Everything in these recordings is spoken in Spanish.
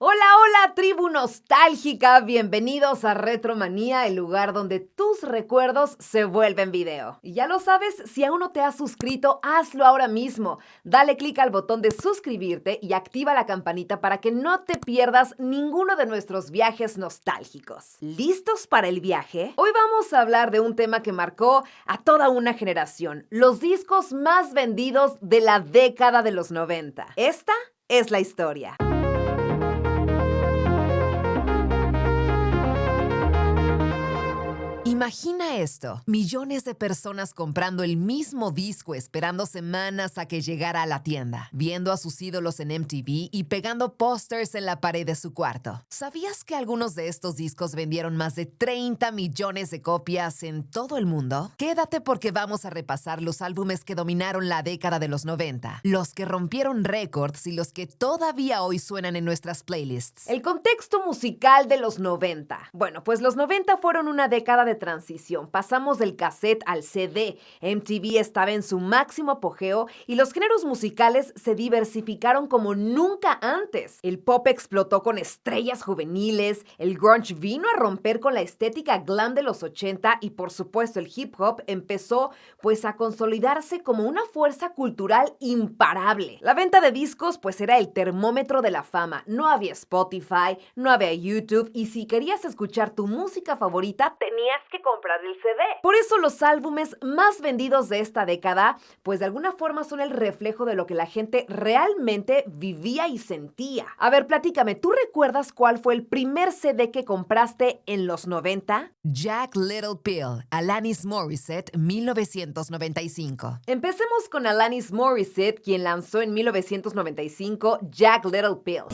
Hola, hola, tribu nostálgica, bienvenidos a Retromanía, el lugar donde tus recuerdos se vuelven video. Y ya lo sabes, si aún no te has suscrito, hazlo ahora mismo. Dale clic al botón de suscribirte y activa la campanita para que no te pierdas ninguno de nuestros viajes nostálgicos. ¿Listos para el viaje? Hoy vamos a hablar de un tema que marcó a toda una generación, los discos más vendidos de la década de los 90. Esta es la historia. Imagina esto, millones de personas comprando el mismo disco esperando semanas a que llegara a la tienda, viendo a sus ídolos en MTV y pegando pósters en la pared de su cuarto. ¿Sabías que algunos de estos discos vendieron más de 30 millones de copias en todo el mundo? Quédate porque vamos a repasar los álbumes que dominaron la década de los 90, los que rompieron récords y los que todavía hoy suenan en nuestras playlists. El contexto musical de los 90. Bueno, pues los 90 fueron una década de transición. Pasamos del cassette al CD. MTV estaba en su máximo apogeo y los géneros musicales se diversificaron como nunca antes. El pop explotó con estrellas juveniles, el grunge vino a romper con la estética glam de los 80 y por supuesto el hip hop empezó pues a consolidarse como una fuerza cultural imparable. La venta de discos pues era el termómetro de la fama. No había Spotify, no había YouTube y si querías escuchar tu música favorita tenías que comprar el CD. Por eso los álbumes más vendidos de esta década, pues de alguna forma son el reflejo de lo que la gente realmente vivía y sentía. A ver, platícame, ¿tú recuerdas cuál fue el primer CD que compraste en los 90? Jack Little Pill, Alanis Morissette, 1995. Empecemos con Alanis Morissette, quien lanzó en 1995 Jack Little Pill.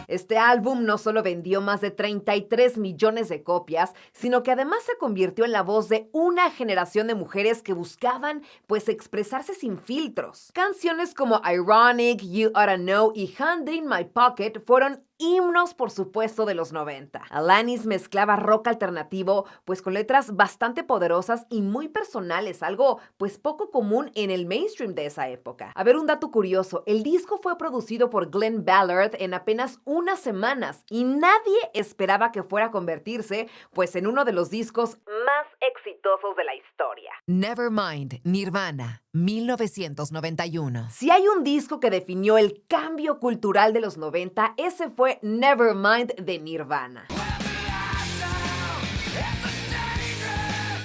Este álbum no solo vendió más de 33 millones de copias, sino que además se convirtió en la voz de una generación de mujeres que buscaban, pues, expresarse sin filtros. Canciones como Ironic, You Oughta Know y Hand in My Pocket fueron himnos, por supuesto, de los 90. Alanis mezclaba rock alternativo, pues con letras bastante poderosas y muy personales, algo pues poco común en el mainstream de esa época. A ver, un dato curioso, el disco fue producido por Glenn Ballard en apenas unas semanas y nadie esperaba que fuera a convertirse pues en uno de los discos más exitosos de la historia. Nevermind, Nirvana, 1991. Si hay un disco que definió el cambio cultural de los 90, ese fue Nevermind de Nirvana.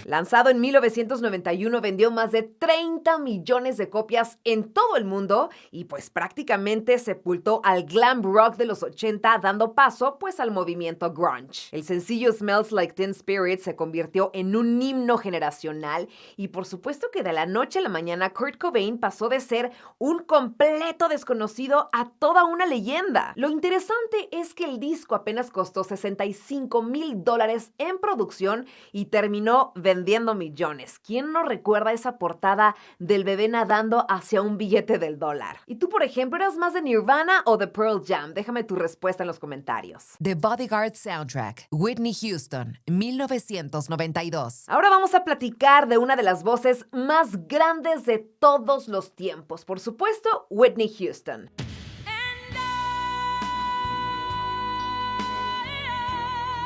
Lanzado en 1991, vendió más de 30 millones de copias en todo el mundo y pues prácticamente sepultó al glam rock de los 80, dando paso pues al movimiento grunge. El sencillo Smells Like Teen Spirit se convirtió en un himno generacional y por supuesto que de la noche a la mañana Kurt Cobain pasó de ser un completo desconocido a toda una leyenda. Lo interesante es que el disco apenas costó $65,000 en producción y terminó vendiendo millones. ¿Quién no recuerda esa portada del bebé nadando hacia un billete del dólar? ¿Y tú, por ejemplo, eras más de Nirvana o de Pearl Jam? Déjame tu respuesta en los comentarios. The Bodyguard Soundtrack, Whitney Houston, 1992. Ahora vamos a platicar de una de las voces más grandes de todos los tiempos. Por supuesto, Whitney Houston.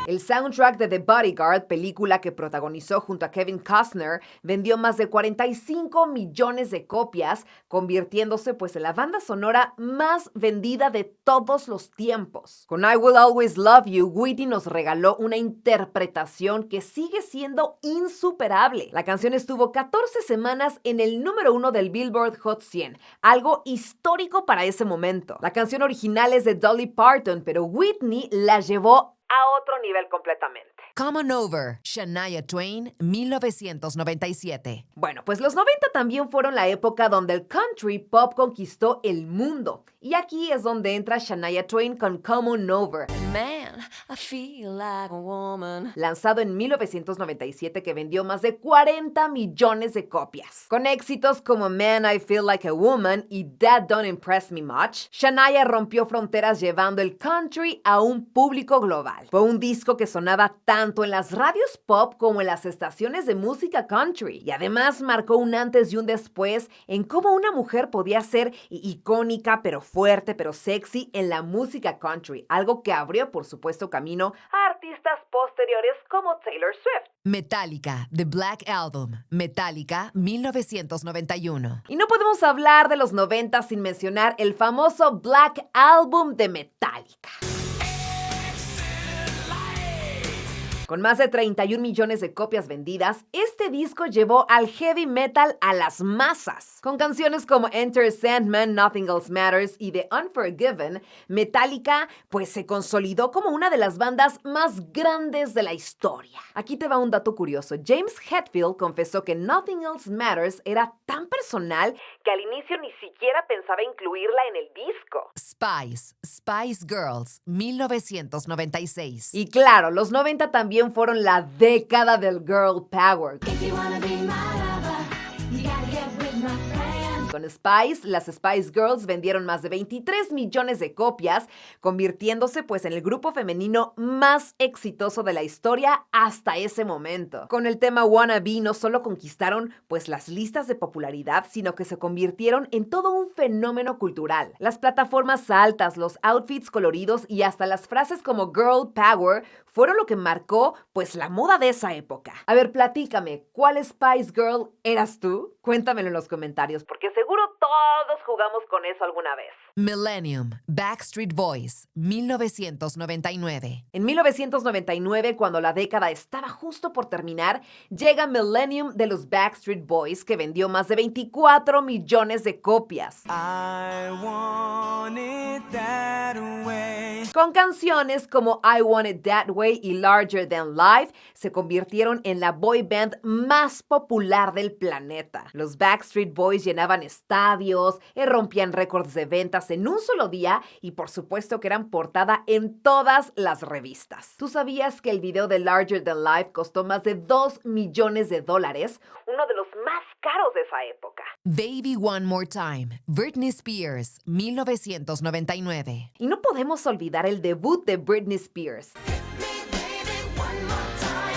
El soundtrack de The Bodyguard, película que protagonizó junto a Kevin Costner, vendió más de 45 millones de copias, convirtiéndose pues en la banda sonora más vendida de todos los tiempos. Con I Will Always Love You, Whitney nos regaló una interpretación que sigue siendo insuperable. La canción estuvo 14 semanas en el número 1 del Billboard Hot 100, algo histórico para ese momento. La canción original es de Dolly Parton, pero Whitney la llevó a otro nivel completamente. Come On Over, Shania Twain, 1997. Bueno, pues los 90 también fueron la época donde el country pop conquistó el mundo. Y aquí es donde entra Shania Twain con Come On Over. Man, I feel like a woman. Lanzado en 1997 que vendió más de 40 millones de copias. Con éxitos como Man, I Feel Like a Woman y That Don't Impress Me Much, Shania rompió fronteras llevando el country a un público global. Fue un disco que sonaba tan tanto en las radios pop como en las estaciones de música country. Y además marcó un antes y un después en cómo una mujer podía ser icónica, pero fuerte, pero sexy en la música country. Algo que abrió, por supuesto, camino a artistas posteriores como Taylor Swift. Metallica, The Black Album, Metallica, 1991. Y no podemos hablar de los 90 sin mencionar el famoso Black Album de Metallica. Con más de 31 millones de copias vendidas, este disco llevó al heavy metal a las masas. Con canciones como Enter Sandman, Nothing Else Matters y The Unforgiven, Metallica pues se consolidó como una de las bandas más grandes de la historia. Aquí te va un dato curioso. James Hetfield confesó que Nothing Else Matters era tan personal que al inicio ni siquiera pensaba incluirla en el disco. Spice Girls, 1996. Y claro, los 90 también fueron la década del girl power. Con Spice, las Spice Girls vendieron más de 23 millones de copias, convirtiéndose pues en el grupo femenino más exitoso de la historia hasta ese momento. Con el tema Wanna Be no solo conquistaron pues las listas de popularidad, sino que se convirtieron en todo un fenómeno cultural. Las plataformas altas, los outfits coloridos y hasta las frases como Girl Power fueron lo que marcó pues la moda de esa época. A ver, platícame, ¿cuál Spice Girl eras tú? Cuéntamelo en los comentarios, porque seguro todos jugamos con eso alguna vez. Millennium, Backstreet Boys, 1999. En 1999, cuando la década estaba justo por terminar, llega Millennium de los Backstreet Boys, que vendió más de 24 millones de copias. I want it that way. Con canciones como I Want It That Way y Larger Than Life, se convirtieron en la boy band más popular del planeta. Los Backstreet Boys llenaban estadios, rompían récords de ventas en un solo día y por supuesto que eran portada en todas las revistas. ¿Tú sabías que el video de Larger Than Life costó más de $2 millones? Uno de los más caros de esa época. Baby One More Time, Britney Spears, 1999. Y no podemos olvidar el debut de Britney Spears.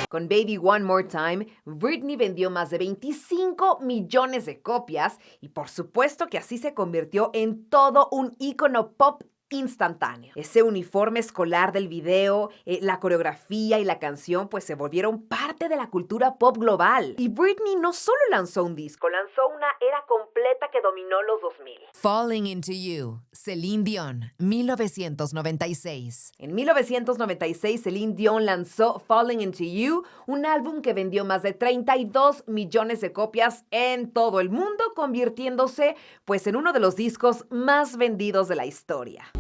Con Baby One More Time, Britney vendió más de 25 millones de copias y por supuesto que así se convirtió en todo un ícono pop instantáneo. Ese uniforme escolar del video, la coreografía y la canción pues se volvieron parte de la cultura pop global. Y Britney no solo lanzó un disco, lanzó una era completa que dominó los 2000. Falling Into You, Celine Dion, 1996. En 1996, Celine Dion lanzó Falling Into You, un álbum que vendió más de 32 millones de copias en todo el mundo, convirtiéndose pues en uno de los discos más vendidos de la historia.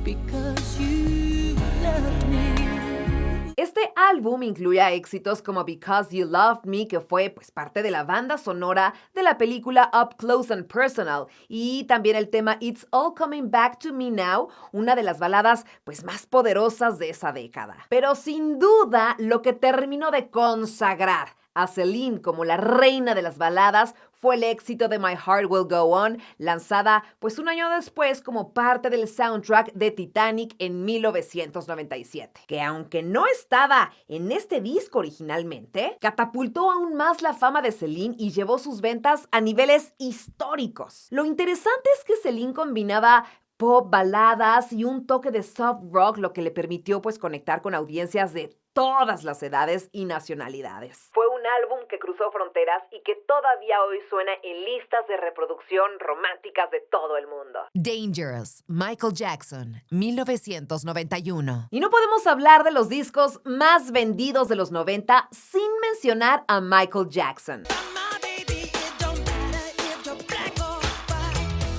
Este álbum incluía éxitos como Because You Loved Me, que fue pues parte de la banda sonora de la película Up Close and Personal, y también el tema It's All Coming Back to Me Now, una de las baladas pues más poderosas de esa década. Pero sin duda, lo que terminó de consagrar a Celine como la reina de las baladas fue el éxito de My Heart Will Go On, lanzada pues un año después como parte del soundtrack de Titanic en 1997, que aunque no estaba en este disco originalmente, catapultó aún más la fama de Celine y llevó sus ventas a niveles históricos. Lo interesante es que Celine combinaba pop, baladas y un toque de soft rock, lo que le permitió pues conectar con audiencias de todas las edades y nacionalidades. Fue un álbum que cruzó fronteras y que todavía hoy suena en listas de reproducción románticas de todo el mundo. Dangerous, Michael Jackson, 1991. Y no podemos hablar de los discos más vendidos de los 90 sin mencionar a Michael Jackson.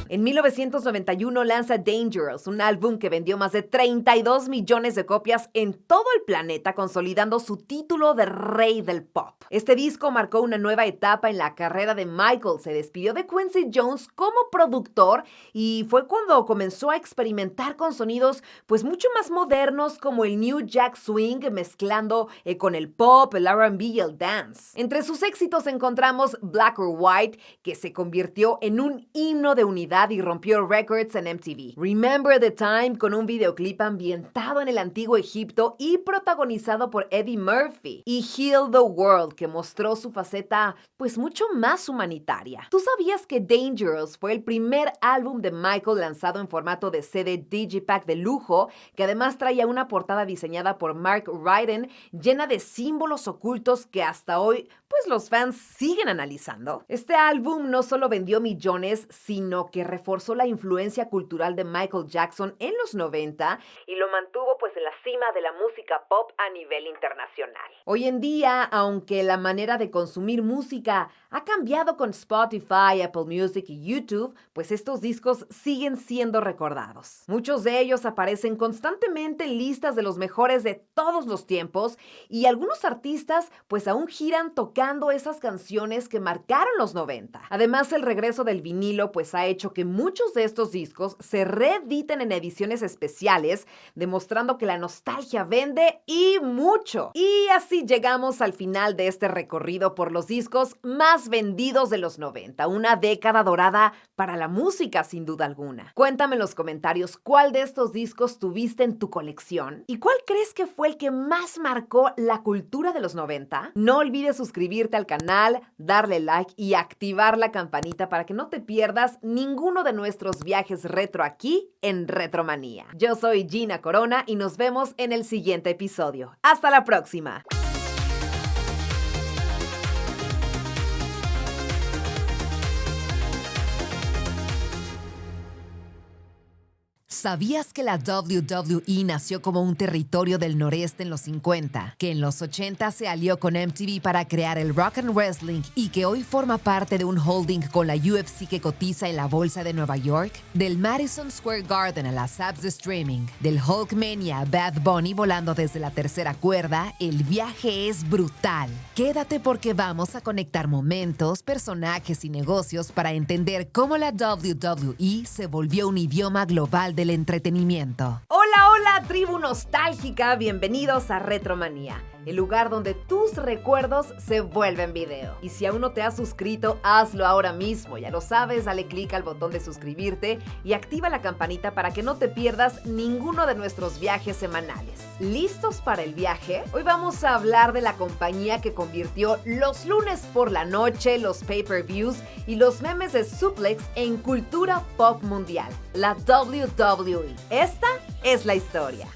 En 1991 lanza Dangerous, un álbum que vendió más de 32 millones de copias en todo el planeta, consolidando su título de rey del pop. Este disco marcó una nueva etapa en la carrera de Michael. Se despidió de Quincy Jones como productor y fue cuando comenzó a experimentar con sonidos pues mucho más modernos como el New Jack Swing, mezclando con el pop, el R&B y el dance. Entre sus éxitos encontramos Black or White, que se convirtió en un himno de unidad popularidad y rompió récords en MTV. Remember the Time, con un videoclip ambientado en el antiguo Egipto y protagonizado por Eddie Murphy. Y Heal the World, que mostró su faceta pues mucho más humanitaria. ¿Tú sabías que Dangerous fue el primer álbum de Michael lanzado en formato de CD Digipack de lujo, que además traía una portada diseñada por Mark Ryden llena de símbolos ocultos que hasta hoy pues los fans siguen analizando? Este álbum no solo vendió millones, sino que reforzó la influencia cultural de Michael Jackson en los 90 y lo mantuvo pues en la cima de la música pop a nivel internacional. Hoy en día, aunque la manera de consumir música ha cambiado con Spotify, Apple Music y YouTube, pues estos discos siguen siendo recordados. Muchos de ellos aparecen constantemente en listas de los mejores de todos los tiempos y algunos artistas pues aún giran tocando esas canciones que marcaron los 90. Además, el regreso del vinilo pues ha hecho que muchos de estos discos se reediten en ediciones especiales, demostrando que la nostalgia vende y mucho. Y así llegamos al final de este recorrido por los discos más vendidos de los 90, una década dorada para la música sin duda alguna. Cuéntame en los comentarios cuál de estos discos tuviste en tu colección y cuál crees que fue el que más marcó la cultura de los 90. No olvides suscribirte al canal, darle like y activar la campanita para que no te pierdas ninguno de nuestros viajes retro aquí en Retromanía. Yo soy Gina Corona y nos vemos en el siguiente episodio. ¡Hasta la próxima! ¿Sabías que la WWE nació como un territorio del noreste en los 50, que en los 80 se alió con MTV para crear el Rock and Wrestling y que hoy forma parte de un holding con la UFC que cotiza en la bolsa de Nueva York? Del Madison Square Garden a las apps de streaming, del Hulkmania a Bad Bunny volando desde la tercera cuerda, el viaje es brutal. Quédate porque vamos a conectar momentos, personajes y negocios para entender cómo la WWE se volvió un idioma global del entretenimiento. Hola, hola, tribu nostálgica, bienvenidos a Retromanía, el lugar donde tus recuerdos se vuelven video. Y si aún no te has suscrito, hazlo ahora mismo. Ya lo sabes, dale clic al botón de suscribirte y activa la campanita para que no te pierdas ninguno de nuestros viajes semanales. ¿Listos para el viaje? Hoy vamos a hablar de la compañía que convirtió los lunes por la noche, los pay-per-views y los memes de suplex en cultura pop mundial, la WWE. Esta es la historia.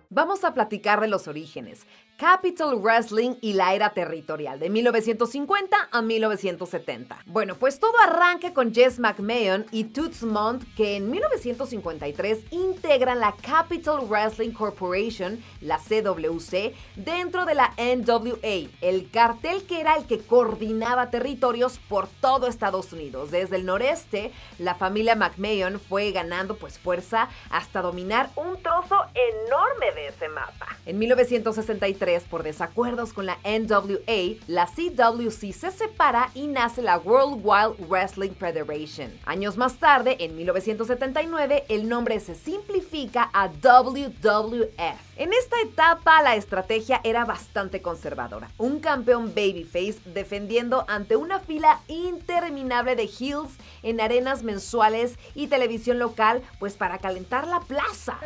Vamos a platicar de los orígenes, Capitol Wrestling y la era territorial de 1950 a 1970. Bueno, pues todo arranca con Jess McMahon y Toots Mondt, que en 1953 integran la Capitol Wrestling Corporation, la CWC, dentro de la NWA, el cartel que era el que coordinaba territorios por todo Estados Unidos. Desde el noreste, la familia McMahon fue ganando pues fuerza hasta dominar un trozo enorme de ese mapa. En 1963, por desacuerdos con la NWA, la CWC se separa y nace la World Wide Wrestling Federation. Años más tarde, en 1979, el nombre se simplifica a WWF. En esta etapa, la estrategia era bastante conservadora. Un campeón babyface defendiendo ante una fila interminable de heels en arenas mensuales y televisión local, pues para calentar la plaza.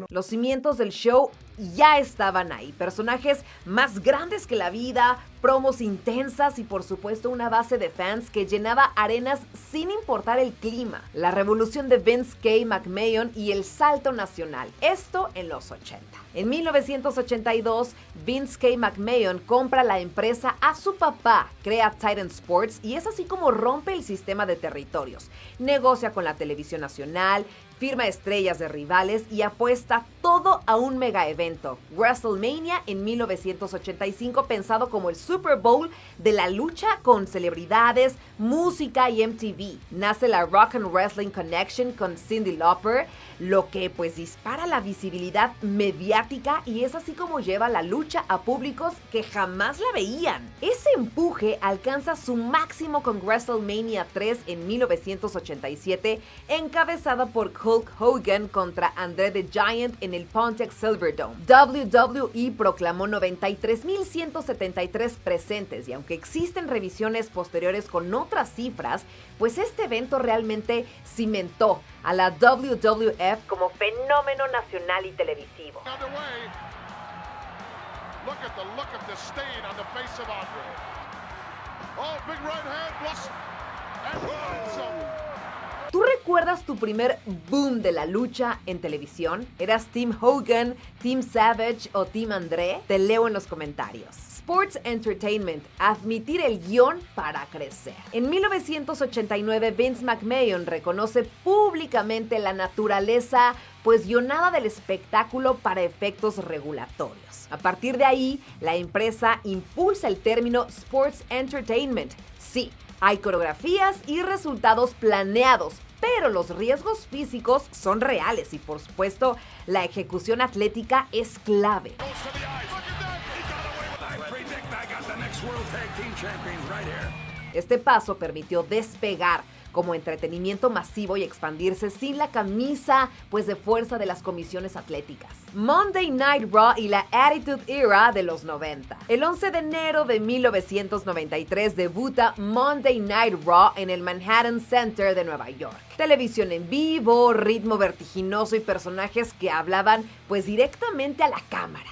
Los cimientos del show ya estaban ahí. Personajes más grandes que la vida, promos intensas y por supuesto una base de fans que llenaba arenas sin importar el clima. La revolución de Vince K. McMahon y el salto nacional. Esto en los 80. En 1982, Vince K. McMahon compra la empresa a su papá, crea Titan Sports y es así como rompe el sistema de territorios. Negocia con la televisión nacional, firma estrellas de rivales y apuesta todo a un mega evento, WrestleMania en 1985, pensado como el Super Bowl de la lucha con celebridades, música y MTV. Nace la Rock and Wrestling Connection con Cyndi Lauper, lo que pues dispara la visibilidad mediática y es así como lleva la lucha a públicos que jamás la veían. Ese empuje alcanza su máximo con WrestleMania 3 en 1987, encabezada por Hulk Hogan contra Andre the Giant en el Pontiac Silverdome. WWE proclamó 93,173 presentes y aunque existen revisiones posteriores con otras cifras, pues este evento realmente cimentó a la WWF como fenómeno nacional y televisivo. ¿Tú recuerdas tu primer boom de la lucha en televisión? ¿Eras Team Hogan, Team Savage o Team André? Te leo en los comentarios. Sports Entertainment, admitir el guión para crecer. En 1989, Vince McMahon reconoce públicamente la naturaleza guionada del espectáculo para efectos regulatorios. A partir de ahí, la empresa impulsa el término Sports Entertainment. Sí, hay coreografías y resultados planeados, pero los riesgos físicos son reales y, por supuesto, la ejecución atlética es clave. Este paso permitió despegar como entretenimiento masivo y expandirse sin la camisa de fuerza de las comisiones atléticas. Monday Night Raw y la Attitude Era de los 90. El 11 de enero de 1993 debuta Monday Night Raw en el Manhattan Center de Nueva York. Televisión en vivo, ritmo vertiginoso y personajes que hablaban directamente a la cámara.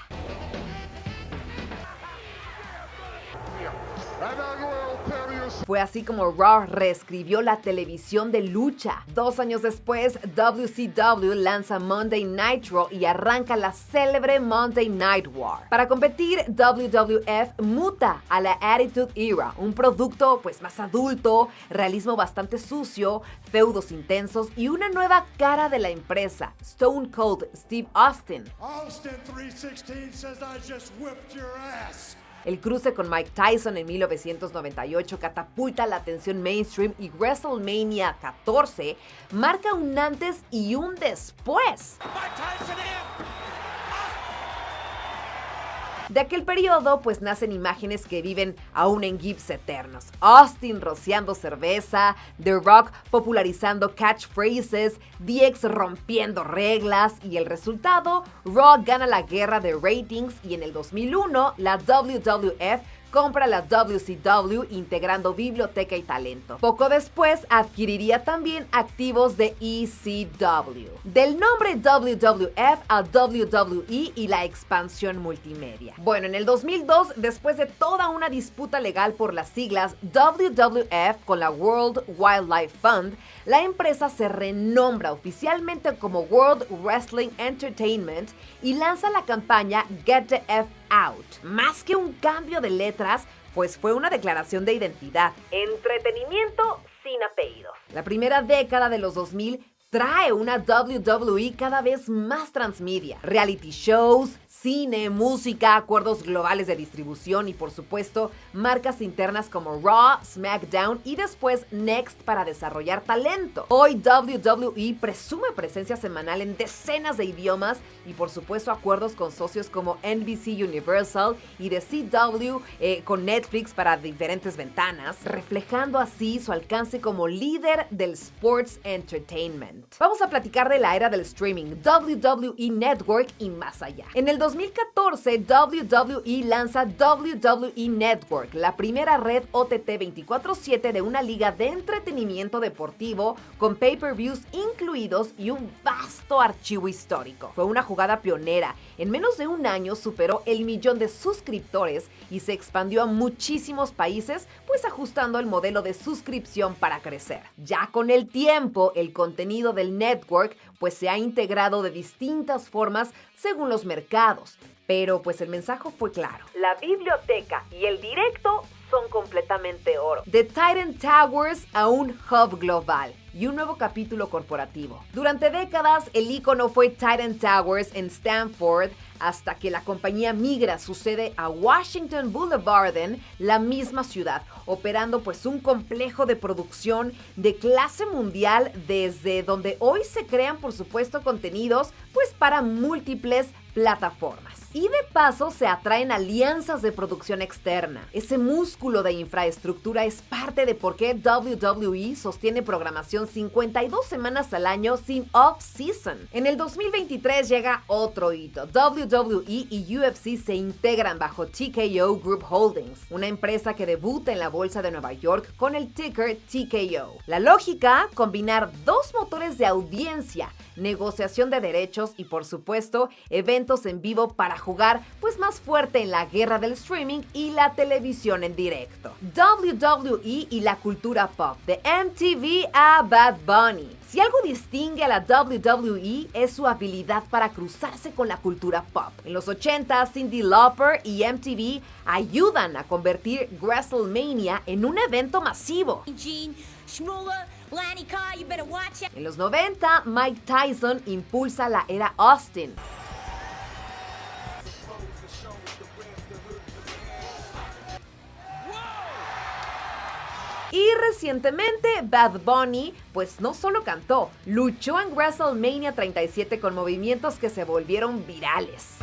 Fue así como Raw reescribió la televisión de lucha. 2 años después, WCW lanza Monday Nitro y arranca la célebre Monday Night War. Para competir, WWF muta a la Attitude Era, un producto más adulto, realismo bastante sucio, feudos intensos y una nueva cara de la empresa, Stone Cold Steve Austin. Austin 316 says I just whipped your ass. El cruce con Mike Tyson en 1998 catapulta la atención mainstream y WrestleMania 14 marca un antes y un después. De aquel periodo, nacen imágenes que viven aún en GIFs eternos. Austin rociando cerveza, The Rock popularizando catchphrases, DX rompiendo reglas y el resultado, Raw gana la guerra de ratings y en el 2001 la WWF compra la WCW integrando biblioteca y talento. Poco después adquiriría también activos de ECW. Del nombre WWF a WWE y la expansión multimedia. Bueno, en el 2002, después de toda una disputa legal por las siglas WWF con la World Wildlife Fund, la empresa se renombra oficialmente como World Wrestling Entertainment y lanza la campaña Get the F Out. Más que un cambio de letras, fue una declaración de identidad. Entretenimiento sin apellidos. La primera década de los 2000 trae una WWE cada vez más transmedia. Reality shows, cine, música, acuerdos globales de distribución y, por supuesto, marcas internas como Raw, SmackDown y después Next para desarrollar talento. Hoy WWE presume presencia semanal en decenas de idiomas y, por supuesto, acuerdos con socios como NBC Universal y de CW con Netflix para diferentes ventanas, reflejando así su alcance como líder del sports entertainment. Vamos a platicar de la era del streaming, WWE Network y más allá. En el 2014, WWE lanza WWE Network, la primera red OTT 24/7 de una liga de entretenimiento deportivo con pay-per-views incluidos y un vasto archivo histórico. Fue una jugada pionera. En menos de un año superó el 1,000,000 de suscriptores y se expandió a muchísimos países, ajustando el modelo de suscripción para crecer. Ya con el tiempo, el contenido del network se ha integrado de distintas formas según los mercados. Pero el mensaje fue claro. La biblioteca y el directo son completamente oro. De Titan Towers a un hub global y un nuevo capítulo corporativo. Durante décadas, el ícono fue Titan Towers en Stanford, hasta que la compañía migra su sede a Washington Boulevard, en la misma ciudad, operando pues un complejo de producción de clase mundial, desde donde hoy se crean por supuesto contenidos pues para múltiples plataformas. Y de paso se atraen alianzas de producción externa. Ese músculo de infraestructura es parte de por qué WWE sostiene programación 52 semanas al año sin off-season. En el 2023 llega otro hito. WWE y UFC se integran bajo TKO Group Holdings, una empresa que debuta en la bolsa de Nueva York con el ticker TKO. La lógica: combinar dos motores de audiencia, negociación de derechos y por supuesto eventos en vivo para jugar pues más fuerte en la guerra del streaming y la televisión en directo. WWE y la cultura pop, de MTV a Bad Bunny. Si algo distingue a la WWE es su habilidad para cruzarse con la cultura pop. En los 80, Cyndi Lauper y MTV ayudan a convertir WrestleMania en un evento masivo. En los 90, Mike Tyson impulsa la era Austin. Y recientemente Bad Bunny pues no solo cantó, luchó en WrestleMania 37 con movimientos que se volvieron virales.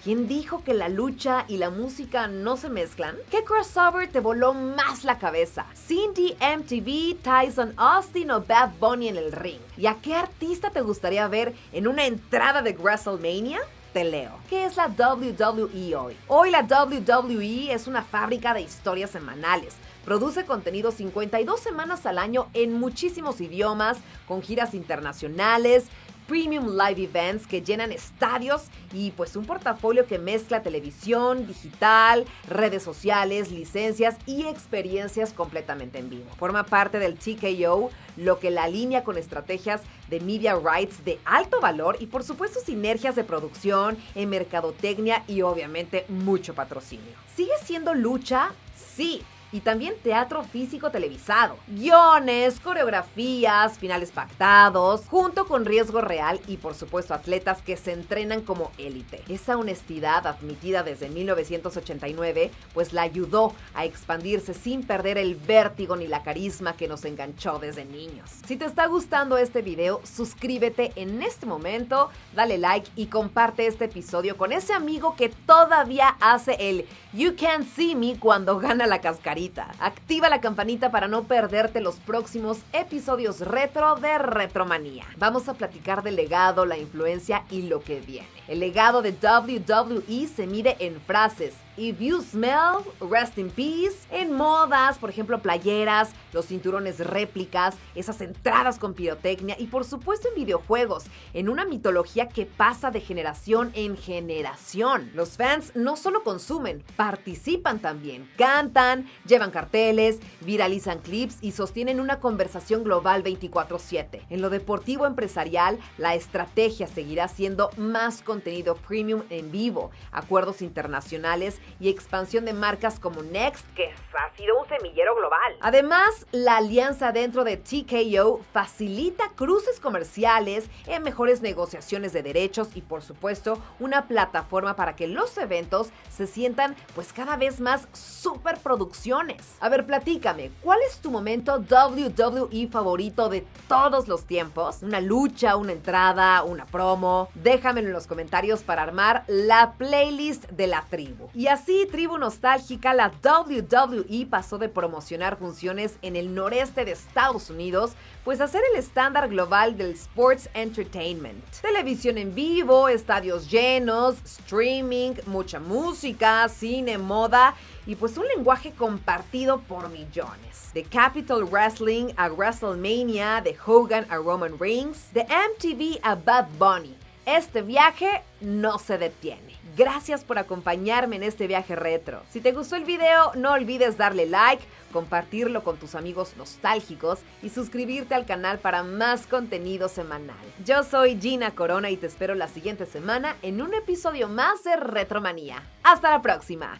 ¿Quién dijo que la lucha y la música no se mezclan? ¿Qué crossover te voló más la cabeza? ¿Cyndi, MTV, Tyson, Austin o Bad Bunny en el ring? ¿Y a qué artista te gustaría ver en una entrada de WrestleMania? Te leo. ¿Qué es la WWE hoy? Hoy la WWE es una fábrica de historias semanales. Produce contenido 52 semanas al año en muchísimos idiomas, con giras internacionales, premium live events que llenan estadios y pues un portafolio que mezcla televisión, digital, redes sociales, licencias y experiencias completamente en vivo. Forma parte del TKO, lo que la alinea con estrategias de media rights de alto valor y por supuesto sinergias de producción, en mercadotecnia y obviamente mucho patrocinio. ¿Sigue siendo lucha? Sí. Y también teatro físico televisado, guiones, coreografías, finales pactados, junto con riesgo real y por supuesto atletas que se entrenan como élite. Esa honestidad, admitida desde 1989, pues la ayudó a expandirse sin perder el vértigo ni la carisma que nos enganchó desde niños. Si te está gustando este video, suscríbete en este momento, dale like y comparte este episodio con ese amigo que todavía hace el You Can't See Me cuando gana la cascarita. Activa la campanita para no perderte los próximos episodios retro de Retromanía. Vamos a platicar del legado, la influencia y lo que viene. El legado de WWE se mide en frases. If you smell, rest in peace. En modas, por ejemplo, playeras, los cinturones réplicas, esas entradas con pirotecnia y por supuesto en videojuegos, en una mitología que pasa de generación en generación. Los fans no solo consumen, participan también, cantan, llevan carteles, viralizan clips y sostienen una conversación global 24/7. En lo deportivo empresarial, la estrategia seguirá siendo más contenido premium en vivo, acuerdos internacionales y expansión de marcas como Next, que ha sido un semillero global. Además, la alianza dentro de TKO facilita cruces comerciales, mejores negociaciones de derechos y por supuesto una plataforma para que los eventos se sientan pues cada vez más superproducciones. A ver, platícame, ¿cuál es tu momento WWE favorito de todos los tiempos? ¿Una lucha, una entrada, una promo? Déjamelo en los comentarios para armar la playlist de la tribu. Y así, tribu nostálgica, la WWE pasó de promocionar funciones en el noreste de Estados Unidos, pues a ser el estándar global del sports entertainment. Televisión en vivo, estadios llenos, streaming, mucha música, cine, moda y pues un lenguaje compartido por millones. De Capitol Wrestling a WrestleMania, de Hogan a Roman Reigns, de MTV a Bad Bunny. Este viaje no se detiene. Gracias por acompañarme en este viaje retro. Si te gustó el video, no olvides darle like, compartirlo con tus amigos nostálgicos y suscribirte al canal para más contenido semanal. Yo soy Gina Corona y te espero la siguiente semana en un episodio más de Retromanía. ¡Hasta la próxima!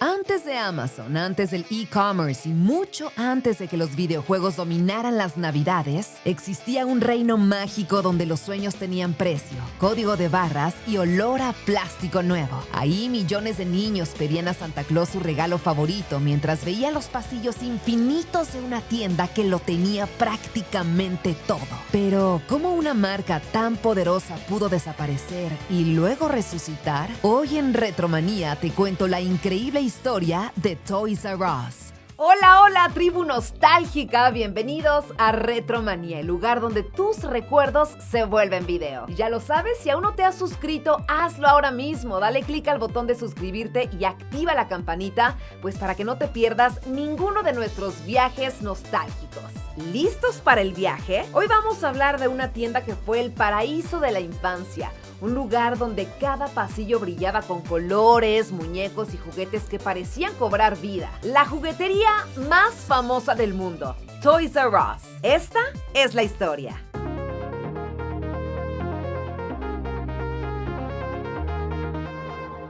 Antes de Amazon, antes del e-commerce y mucho antes de que los videojuegos dominaran las navidades, existía un reino mágico donde los sueños tenían precio, código de barras y olor a plástico nuevo. Ahí millones de niños pedían a Santa Claus su regalo favorito mientras veían los pasillos infinitos de una tienda que lo tenía prácticamente todo. Pero, ¿cómo una marca tan poderosa pudo desaparecer y luego resucitar? Hoy en Retromanía te cuento la increíble historia de Toys R Us. Hola, hola, tribu nostálgica, bienvenidos a Retromanía, el lugar donde tus recuerdos se vuelven video. Ya lo sabes, si aún no te has suscrito, hazlo ahora mismo, dale clic al botón de suscribirte y activa la campanita, pues para que no te pierdas ninguno de nuestros viajes nostálgicos. ¿Listos para el viaje? Hoy vamos a hablar de una tienda que fue el paraíso de la infancia. Un lugar donde cada pasillo brillaba con colores, muñecos y juguetes que parecían cobrar vida. La juguetería más famosa del mundo, Toys R Us. Esta es la historia.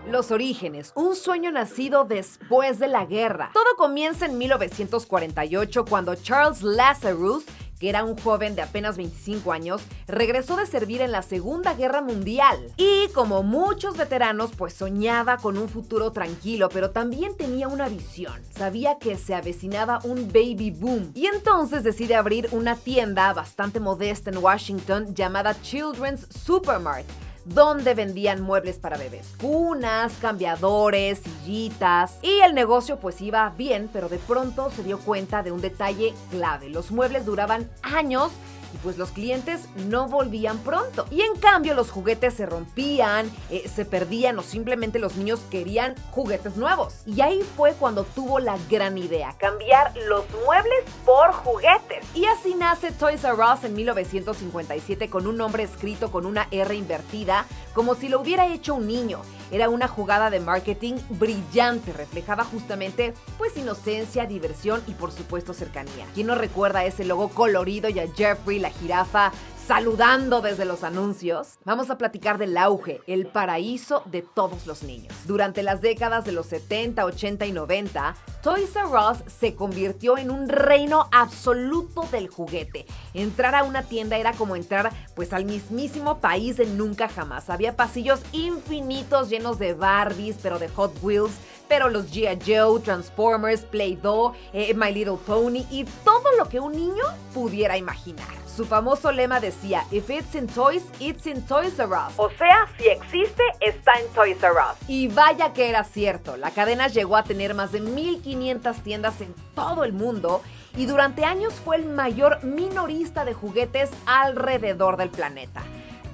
Los orígenes, un sueño nacido después de la guerra. Todo comienza en 1948 cuando Charles Lazarus, que era un joven de apenas 25 años, regresó de servir en la Segunda Guerra Mundial. Y como muchos veteranos, pues soñaba con un futuro tranquilo, pero también tenía una visión. Sabía que se avecinaba un baby boom. Y entonces decide abrir una tienda bastante modesta en Washington llamada Children's Supermart, donde vendían muebles para bebés, cunas, cambiadores, sillitas, y el negocio pues iba bien, pero de pronto se dio cuenta de un detalle clave. Los muebles duraban años y pues los clientes no volvían pronto. Y en cambio los juguetes se rompían, se perdían o simplemente los niños querían juguetes nuevos. Y ahí fue cuando tuvo la gran idea, cambiar los muebles por juguetes. Y así nace Toys R Us en 1957 con un nombre escrito con una R invertida, como si lo hubiera hecho un niño. Era una jugada de marketing brillante, reflejaba justamente pues inocencia, diversión y por supuesto cercanía. ¿Quién no recuerda ese logo colorido y a Jeffrey la jirafa saludando desde los anuncios? Vamos a platicar del auge, el paraíso de todos los niños. Durante las décadas de los 70, 80 y 90, Toys R Us se convirtió en un reino absoluto del juguete. Entrar a una tienda era como entrar pues al mismísimo país de nunca jamás. Había pasillos infinitos llenos de Barbies, pero de Hot Wheels, pero los G.I. Joe, Transformers, Play-Doh, My Little Pony y todo lo que un niño pudiera imaginar. Su famoso lema decía, "If it's in toys, it's in Toys R Us". O sea, si existe, está en Toys R Us. Y vaya que era cierto, la cadena llegó a tener más de 1,500 tiendas en todo el mundo y durante años fue el mayor minorista de juguetes alrededor del planeta.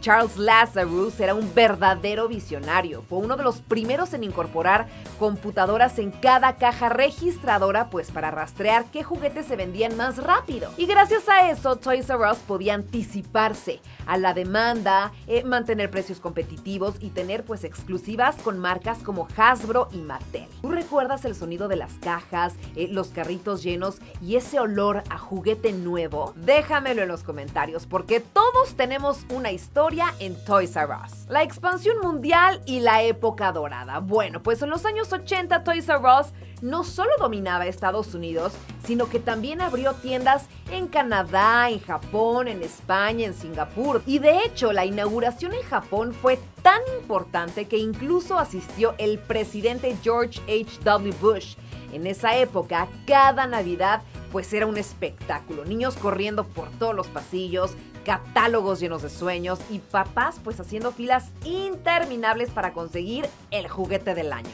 Charles Lazarus era un verdadero visionario. Fue uno de los primeros en incorporar computadoras en cada caja registradora, pues para rastrear qué juguetes se vendían más rápido. Y gracias a eso, Toys R Us podía anticiparse a la demanda, mantener precios competitivos y tener pues exclusivas con marcas como Hasbro y Mattel. ¿Tú recuerdas el sonido de las cajas, los carritos llenos y ese olor a juguete nuevo? Déjamelo en los comentarios porque todos tenemos una historia en Toys R Us. La expansión mundial y la época dorada. Bueno, pues en los años 80 Toys R Us no solo dominaba Estados Unidos, sino que también abrió tiendas en Canadá, en Japón, en España, en Singapur. Y de hecho, la inauguración en Japón fue tan importante que incluso asistió el presidente George H.W. Bush. En esa época, cada Navidad pues era un espectáculo. Niños corriendo por todos los pasillos, catálogos llenos de sueños y papás pues haciendo filas interminables para conseguir el juguete del año.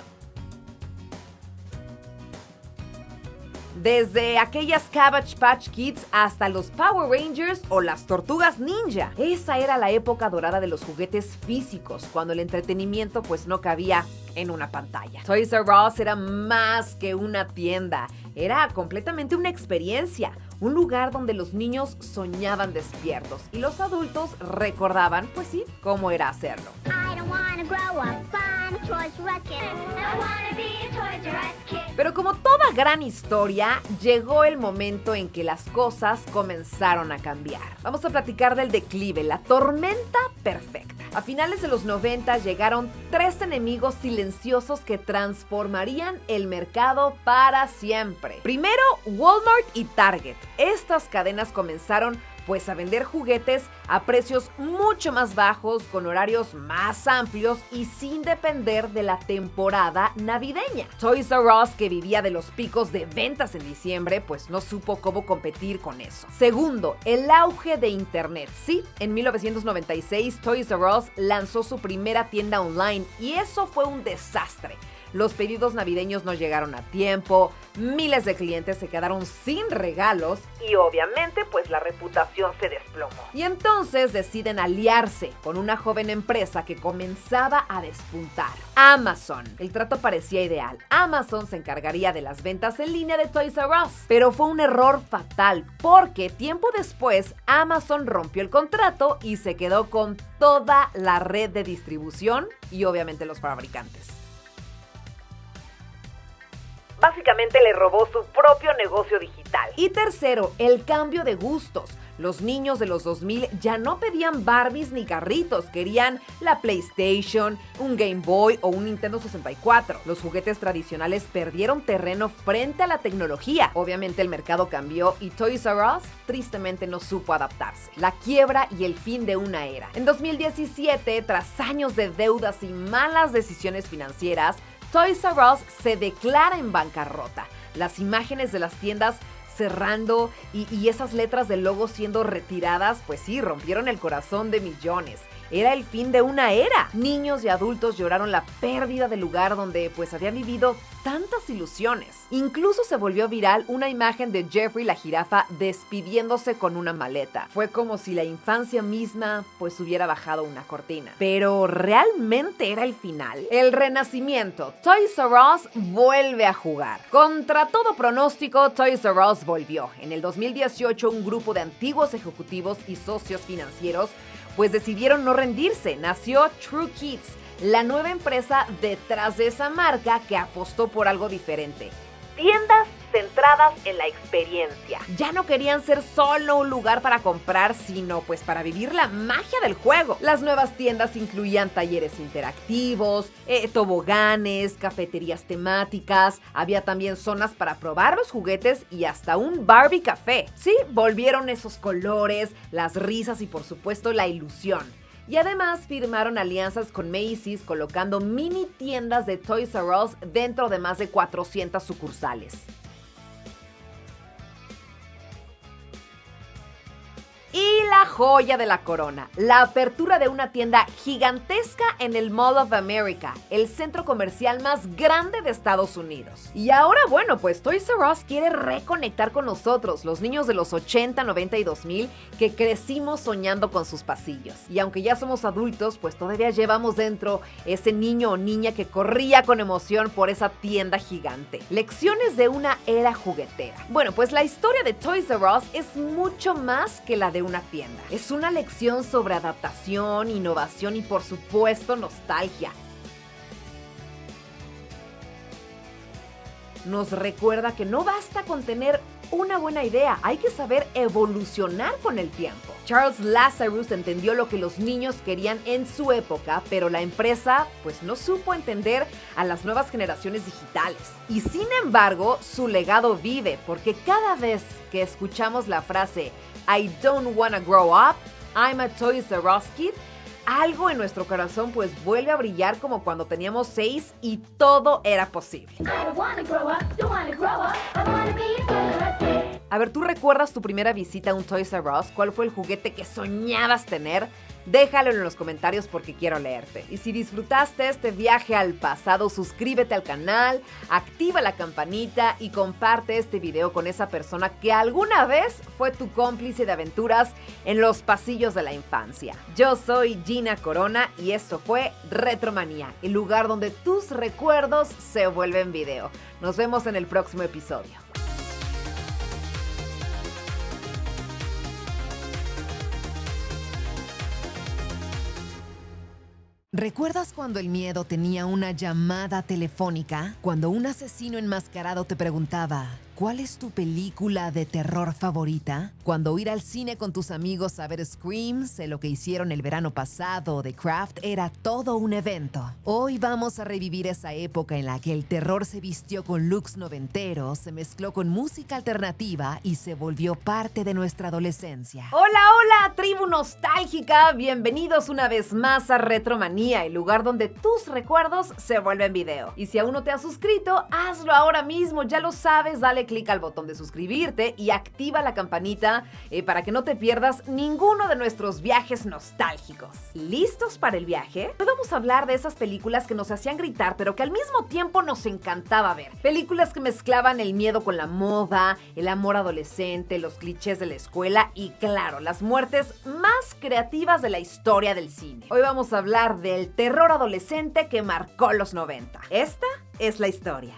Desde aquellas Cabbage Patch Kids hasta los Power Rangers o las Tortugas Ninja. Esa era la época dorada de los juguetes físicos, cuando el entretenimiento pues no cabía en una pantalla. Toys R Us era más que una tienda, era completamente una experiencia. un lugar donde los niños soñaban despiertos y los adultos recordaban, pues sí, cómo era hacerlo. Pero como toda gran historia, llegó el momento en que las cosas comenzaron a cambiar. Vamos a platicar del declive, la tormenta perfecta. A finales de los 90 llegaron 3 enemigos silenciosos que transformarían el mercado para siempre. Primero, Walmart y Target. Estas cadenas comenzaron pues a vender juguetes a precios mucho más bajos, con horarios más amplios y sin depender de la temporada navideña. Toys R Us, que vivía de los picos de ventas en diciembre, pues no supo cómo competir con eso. Segundo, el auge de Internet. Sí, en 1996 Toys R Us lanzó su primera tienda online y eso fue un desastre. Los pedidos navideños no llegaron a tiempo, miles de clientes se quedaron sin regalos y obviamente pues la reputación se desplomó. Y entonces deciden aliarse con una joven empresa que comenzaba a despuntar, Amazon. El trato parecía ideal. Amazon se encargaría de las ventas en línea de Toys R Us, pero fue un error fatal porque tiempo después Amazon rompió el contrato y se quedó con toda la red de distribución y obviamente los fabricantes. Básicamente le robó su propio negocio digital. Y tercero, el cambio de gustos. Los niños de los 2000 ya no pedían Barbies ni carritos, querían la PlayStation, un Game Boy o un Nintendo 64. Los juguetes tradicionales perdieron terreno frente a la tecnología. Obviamente el mercado cambió y Toys R Us tristemente no supo adaptarse. La quiebra y el fin de una era. En 2017, tras años de deudas y malas decisiones financieras, Toys R Us se declara en bancarrota. Las imágenes de las tiendas cerrando y esas letras del logo siendo retiradas, pues sí, rompieron el corazón de millones. Era el fin de una era. Niños y adultos lloraron la pérdida del lugar donde pues habían vivido tantas ilusiones. Incluso se volvió viral una imagen de Jeffrey la jirafa despidiéndose con una maleta. Fue como si la infancia misma pues hubiera bajado una cortina. Pero ¿realmente era el final? El renacimiento. Toys R Us vuelve a jugar. Contra todo pronóstico, Toys R Us volvió. En el 2018, un grupo de antiguos ejecutivos y socios financieros pues decidieron no rendirse. Nació True Kids, la nueva empresa detrás de esa marca que apostó por algo diferente. Tiendas centradas en la experiencia. Ya no querían ser solo un lugar para comprar, sino pues para vivir la magia del juego. Las nuevas tiendas incluían talleres interactivos, toboganes, cafeterías temáticas, había también zonas para probar los juguetes y hasta un Barbie café. Sí, volvieron esos colores, las risas y por supuesto la ilusión. Y además firmaron alianzas con Macy's, colocando mini tiendas de Toys R Us dentro de más de 400 sucursales. Y la joya de la corona, la apertura de una tienda gigantesca en el Mall of America, el centro comercial más grande de Estados Unidos. Y ahora, bueno, pues Toys R Us quiere reconectar con nosotros, los niños de los 80, 90 y 2000, que crecimos soñando con sus pasillos. Y aunque ya somos adultos, pues todavía llevamos dentro ese niño o niña que corría con emoción por esa tienda gigante. Lecciones de una era juguetera. Bueno, pues la historia de Toys R Us es mucho más que la de una tienda. Es una lección sobre adaptación, innovación y por supuesto nostalgia. Nos recuerda que no basta con tener una buena idea, hay que saber evolucionar con el tiempo. Charles Lazarus entendió lo que los niños querían en su época, pero la empresa pues no supo entender a las nuevas generaciones digitales. Y sin embargo, su legado vive, porque cada vez que escuchamos la frase I don't wanna grow up, I'm a Toys R Us kid, algo en nuestro corazón pues vuelve a brillar como cuando teníamos 6 y todo era posible. A ver, ¿tú recuerdas tu primera visita a un Toys R Us? ¿Cuál fue el juguete que soñabas tener? Déjalo en los comentarios porque quiero leerte. Y si disfrutaste este viaje al pasado, suscríbete al canal, activa la campanita y comparte este video con esa persona que alguna vez fue tu cómplice de aventuras en los pasillos de la infancia. Yo soy Gina Corona y esto fue Retromanía, el lugar donde tus recuerdos se vuelven video. Nos vemos en el próximo episodio. ¿Recuerdas cuando el miedo tenía una llamada telefónica? Cuando un asesino enmascarado te preguntaba, ¿cuál es tu película de terror favorita? Cuando ir al cine con tus amigos a ver Scream, Sé lo que hicieron el verano pasado o The Craft era todo un evento. Hoy vamos a revivir esa época en la que el terror se vistió con looks noventeros, se mezcló con música alternativa y se volvió parte de nuestra adolescencia. Hola, hola, tribu nostálgica. Bienvenidos una vez más a Retromanía, el lugar donde tus recuerdos se vuelven video. Y si aún no te has suscrito, hazlo ahora mismo. Ya lo sabes, dale clic al botón de suscribirte y activa la campanita para que no te pierdas ninguno de nuestros viajes nostálgicos. ¿Listos para el viaje? Hoy vamos a hablar de esas películas que nos hacían gritar, pero que al mismo tiempo nos encantaba ver. Películas que mezclaban el miedo con la moda, el amor adolescente, los clichés de la escuela y, claro, las muertes más creativas de la historia del cine. Hoy vamos a hablar del terror adolescente que marcó los 90. Esta es la historia.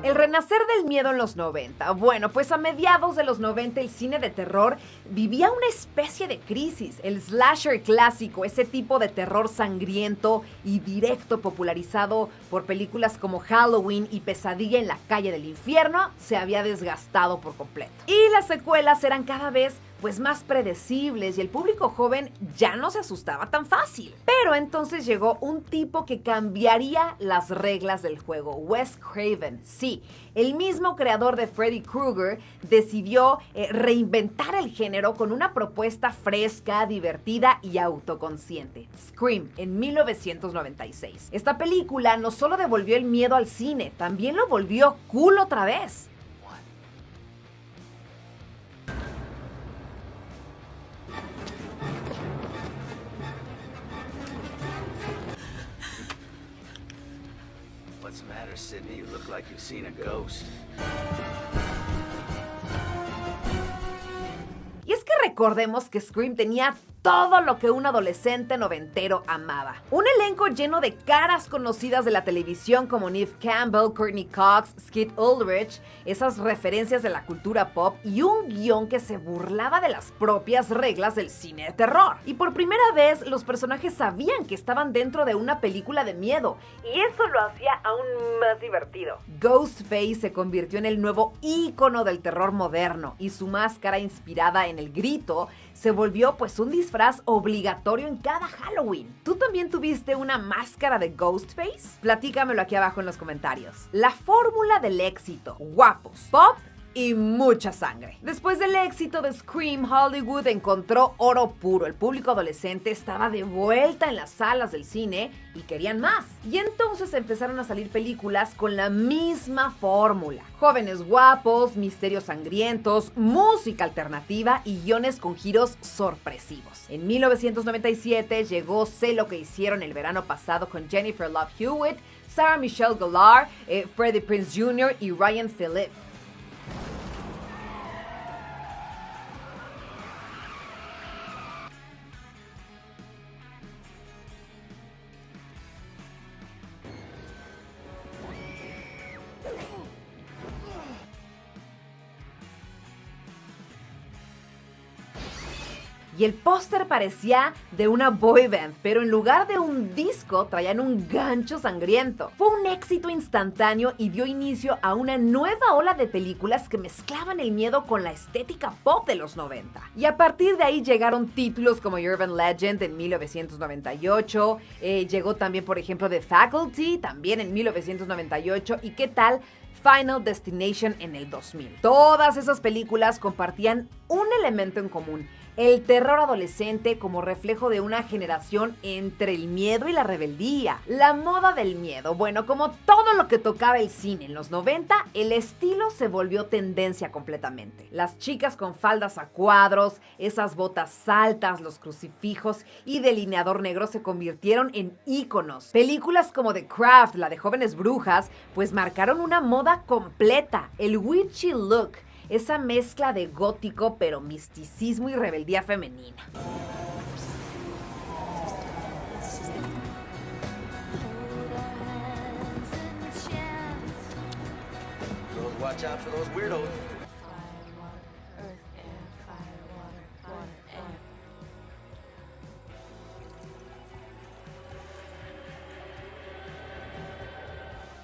El renacer del miedo en los 90. Bueno, pues a mediados de los 90 el cine de terror vivía una especie de crisis. El slasher clásico, ese tipo de terror sangriento y directo popularizado por películas como Halloween y Pesadilla en la calle del infierno, se había desgastado por completo. Y las secuelas eran cada vez más predecibles y el público joven ya no se asustaba tan fácil. Pero entonces llegó un tipo que cambiaría las reglas del juego, Wes Craven. Sí, el mismo creador de Freddy Krueger decidió reinventar el género con una propuesta fresca, divertida y autoconsciente. Scream, en 1996. Esta película no solo devolvió el miedo al cine, también lo volvió cool otra vez. What's the matter, Sydney? You look like you've seen a ghost. Y es que recordemos que Scream tenía todo lo que un adolescente noventero amaba. Un elenco lleno de caras conocidas de la televisión como Neve Campbell, Courtney Cox, Skeet Ulrich, esas referencias de la cultura pop y un guión que se burlaba de las propias reglas del cine de terror. Y por primera vez los personajes sabían que estaban dentro de una película de miedo y eso lo hacía aún más divertido. Ghostface se convirtió en el nuevo ícono del terror moderno y su máscara inspirada en el grito se volvió un disfraz obligatorio en cada Halloween. ¿Tú también tuviste una máscara de Ghostface? Platícamelo aquí abajo en los comentarios. La fórmula del éxito: guapos, pop y mucha sangre. Después del éxito de Scream, Hollywood encontró oro puro. El público adolescente estaba de vuelta en las salas del cine y querían más. Y entonces empezaron a salir películas con la misma fórmula. Jóvenes guapos, misterios sangrientos, música alternativa y guiones con giros sorpresivos. En 1997 llegó Sé lo que hicieron el verano pasado con Jennifer Love Hewitt, Sarah Michelle Gellar, Freddie Prinze Jr. y Ryan Phillippe. Y el póster parecía de una boy band, pero en lugar de un disco traían un gancho sangriento. Fue un éxito instantáneo y dio inicio a una nueva ola de películas que mezclaban el miedo con la estética pop de los 90. Y a partir de ahí llegaron títulos como Urban Legend en 1998, llegó también por ejemplo The Faculty, también en 1998, y ¿qué tal? Final Destination en el 2000. Todas esas películas compartían un elemento en común: el terror adolescente como reflejo de una generación entre el miedo y la rebeldía. La moda del miedo. Bueno, como todo lo que tocaba el cine en los 90, el estilo se volvió tendencia completamente. Las chicas con faldas a cuadros, esas botas altas, los crucifijos y delineador negro se convirtieron en íconos. Películas como The Craft, la de Jóvenes Brujas, marcaron una moda completa. El witchy look, esa mezcla de gótico pero misticismo y rebeldía femenina. Watch out for those weirdos.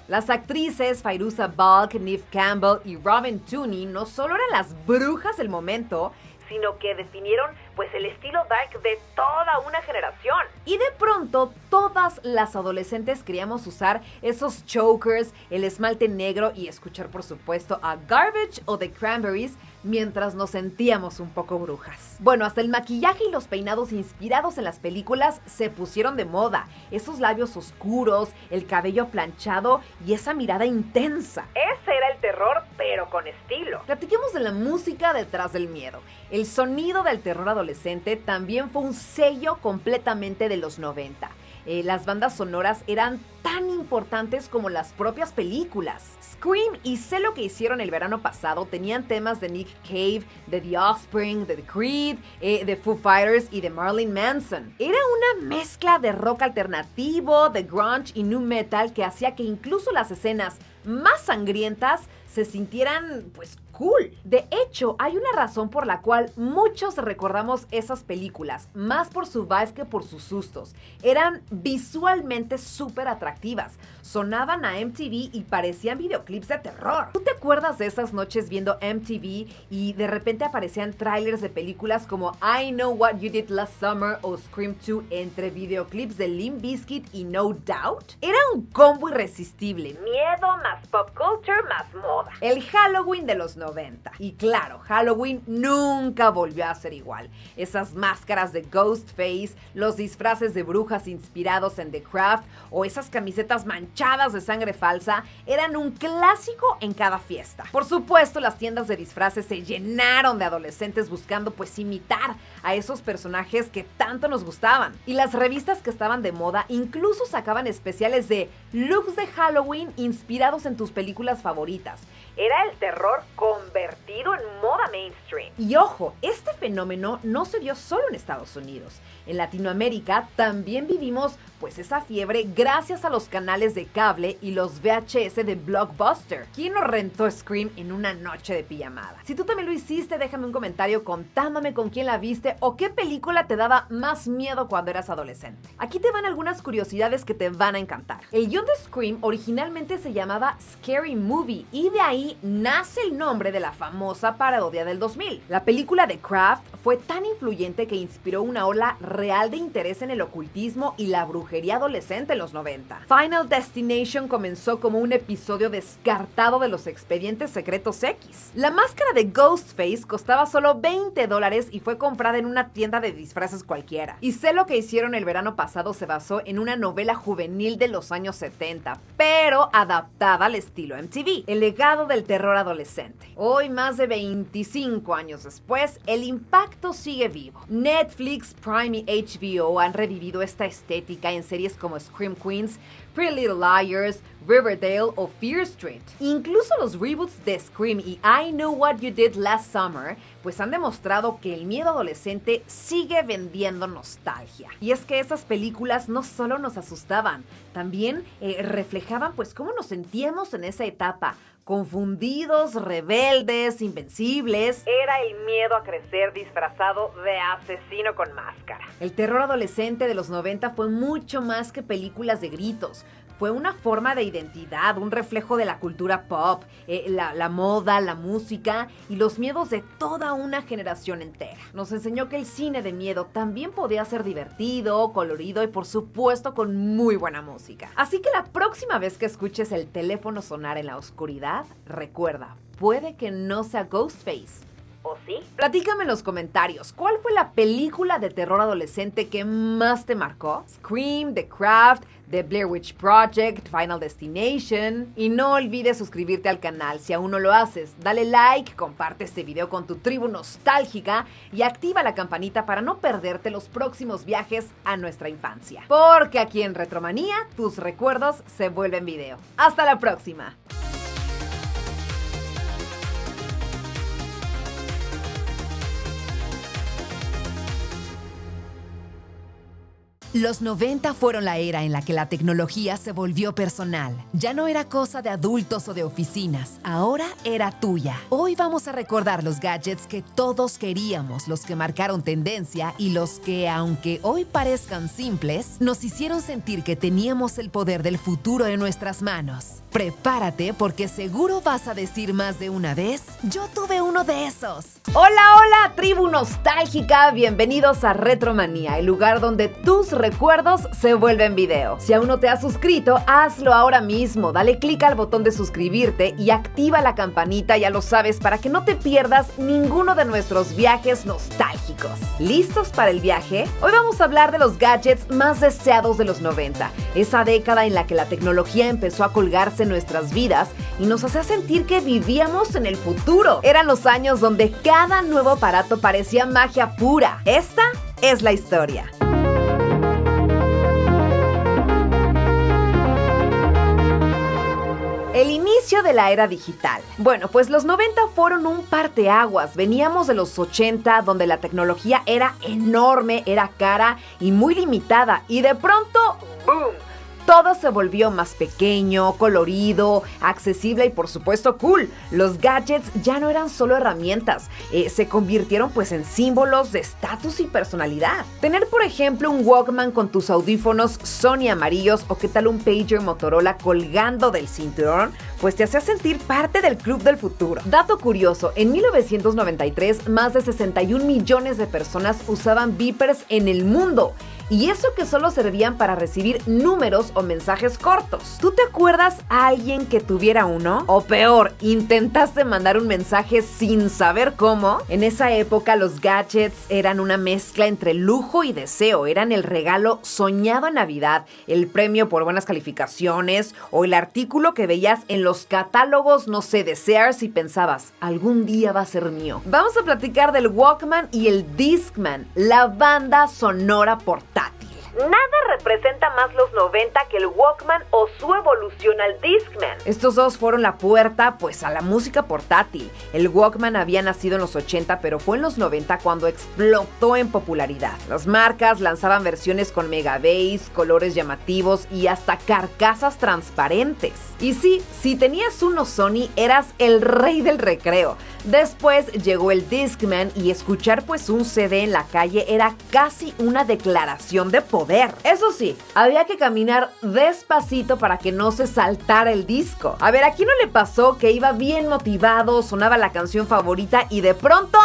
Las actrices Fairuza Balk, Neve Campbell y Robin Tooney no solo eran las brujas del momento, sino que definieron pues el estilo dark de toda una generación. Y de pronto todas las adolescentes queríamos usar esos chokers, el esmalte negro y escuchar por supuesto a Garbage o The Cranberries mientras nos sentíamos un poco brujas. Bueno, hasta el maquillaje y los peinados inspirados en las películas se pusieron de moda. Esos labios oscuros, el cabello planchado y esa mirada intensa. Ese era el terror, pero con estilo. Platiquemos de la música detrás del miedo. El sonido del terror adolescente también fue un sello completamente de los 90. Las bandas sonoras eran tan importantes como las propias películas. Scream y Sé lo que hicieron el verano pasado tenían temas de Nick Cave, de The Offspring, de The Creed, de Foo Fighters y de Marilyn Manson. Era una mezcla de rock alternativo, de grunge y nu metal que hacía que incluso las escenas más sangrientas se sintieran pues cool. De hecho, hay una razón por la cual muchos recordamos esas películas, más por su vibe que por sus sustos. Eran visualmente súper atractivas, sonaban a MTV y parecían videoclips de terror. ¿Tú te acuerdas de esas noches viendo MTV y de repente aparecían trailers de películas como I Know What You Did Last Summer o Scream 2 entre videoclips de Limp Bizkit y No Doubt? Era un combo irresistible. Miedo más pop culture más moda. El Halloween de los 90. Y claro, Halloween nunca volvió a ser igual. Esas máscaras de Ghostface, los disfraces de brujas inspirados en The Craft o esas camisetas manchadas de sangre falsa eran un clásico en cada fiesta. Por supuesto, las tiendas de disfraces se llenaron de adolescentes buscando pues imitar a esos personajes que tanto nos gustaban. Y las revistas que estaban de moda incluso sacaban especiales de looks de Halloween inspirados en tus películas favoritas. Era el terror convertido en moda mainstream. Y ojo, este fenómeno no se dio solo en Estados Unidos. En Latinoamérica también vivimos pues esa fiebre gracias a los canales de cable y los VHS de Blockbuster. ¿Quién nos rentó Scream en una noche de pijamada? Si tú también lo hiciste, déjame un comentario contándome con quién la viste o qué película te daba más miedo cuando eras adolescente. Aquí te van algunas curiosidades que te van a encantar. El guión de Scream originalmente se llamaba Scary Movie y de ahí nace el nombre de la famosa parodia del 2000. La película The Craft fue tan influyente que inspiró una ola real de interés en el ocultismo y la brujería adolescente en los 90. Final Destination comenzó como un episodio descartado de los Expedientes Secretos X. La máscara de Ghostface costaba solo $20 y fue comprada en una tienda de disfraces cualquiera. Y Sé lo que hicieron el verano pasado se basó en una novela juvenil de los años 70, pero adaptada al estilo MTV. El legado del terror adolescente. Hoy, más de 25 años después, el impacto sigue vivo. Netflix, Prime y HBO han revivido esta estética en series como Scream Queens, Pretty Little Liars, Riverdale o Fear Street. Incluso los reboots de Scream y I Know What You Did Last Summer pues han demostrado que el miedo adolescente sigue vendiendo nostalgia. Y es que esas películas no solo nos asustaban, también reflejaban pues cómo nos sentíamos en esa etapa. Confundidos, rebeldes, invencibles. Era el miedo a crecer disfrazado de asesino con máscara. El terror adolescente de los 90 fue mucho más que películas de gritos. Fue una forma de identidad, un reflejo de la cultura pop, la moda, la música y los miedos de toda una generación entera. Nos enseñó que el cine de miedo también podía ser divertido, colorido y por supuesto con muy buena música. Así que la próxima vez que escuches el teléfono sonar en la oscuridad, recuerda, puede que no sea Ghostface. ¿O sí? Platícame en los comentarios, ¿cuál fue la película de terror adolescente que más te marcó? Scream, The Craft, The Blair Witch Project, Final Destination. Y no olvides suscribirte al canal si aún no lo haces. Dale like, comparte este video con tu tribu nostálgica y activa la campanita para no perderte los próximos viajes a nuestra infancia. Porque aquí en Retromanía, tus recuerdos se vuelven video. ¡Hasta la próxima! Los 90 fueron la era en la que la tecnología se volvió personal. Ya no era cosa de adultos o de oficinas, ahora era tuya. Hoy vamos a recordar los gadgets que todos queríamos, los que marcaron tendencia y los que, aunque hoy parezcan simples, nos hicieron sentir que teníamos el poder del futuro en nuestras manos. Prepárate porque seguro vas a decir más de una vez, yo tuve uno de esos. Hola, hola, tribu nostálgica, bienvenidos a Retromanía, el lugar donde tus recuerdos se vuelven video. Si aún no te has suscrito, hazlo ahora mismo, dale clic al botón de suscribirte y activa la campanita, ya lo sabes, para que no te pierdas ninguno de nuestros viajes nostálgicos. ¿Listos para el viaje? Hoy vamos a hablar de los gadgets más deseados de los 90, esa década en la que la tecnología empezó a colgarse en nuestras vidas y nos hacía sentir que vivíamos en el futuro. Eran los años donde cada nuevo aparato parecía magia pura. Esta es la historia. El inicio de la era digital. Bueno, pues los 90 fueron un parteaguas. Veníamos de los 80, donde la tecnología era enorme, era cara y muy limitada. Y de pronto, ¡boom! Todo se volvió más pequeño, colorido, accesible y por supuesto cool. Los gadgets ya no eran solo herramientas, se convirtieron pues en símbolos de estatus y personalidad. Tener por ejemplo un Walkman con tus audífonos Sony amarillos o qué tal un pager Motorola colgando del cinturón, pues te hacía sentir parte del club del futuro. Dato curioso, en 1993 más de 61 millones de personas usaban beepers en el mundo. Y eso que solo servían para recibir números o mensajes cortos. ¿Tú te acuerdas a alguien que tuviera uno? O peor, ¿intentaste mandar un mensaje sin saber cómo? En esa época los gadgets eran una mezcla entre lujo y deseo. Eran el regalo soñado en Navidad, el premio por buenas calificaciones o el artículo que veías en los catálogos, no sé, de Sears y pensabas, algún día va a ser mío. Vamos a platicar del Walkman y el Discman, la banda sonora portátil. Nada representa más los 90 que el Walkman o su evolución al Discman. Estos dos fueron la puerta pues a la música portátil. El Walkman había nacido en los 80, pero fue en los 90 cuando explotó en popularidad. Las marcas lanzaban versiones con mega bass, colores llamativos y hasta carcasas transparentes. Y sí, si tenías uno Sony, eras el rey del recreo. Después llegó el Discman y escuchar pues un CD en la calle era casi una declaración de poder. Eso sí, había que caminar despacito para que no se saltara el disco. A ver, ¿a quién no le pasó que iba bien motivado, sonaba la canción favorita y de pronto...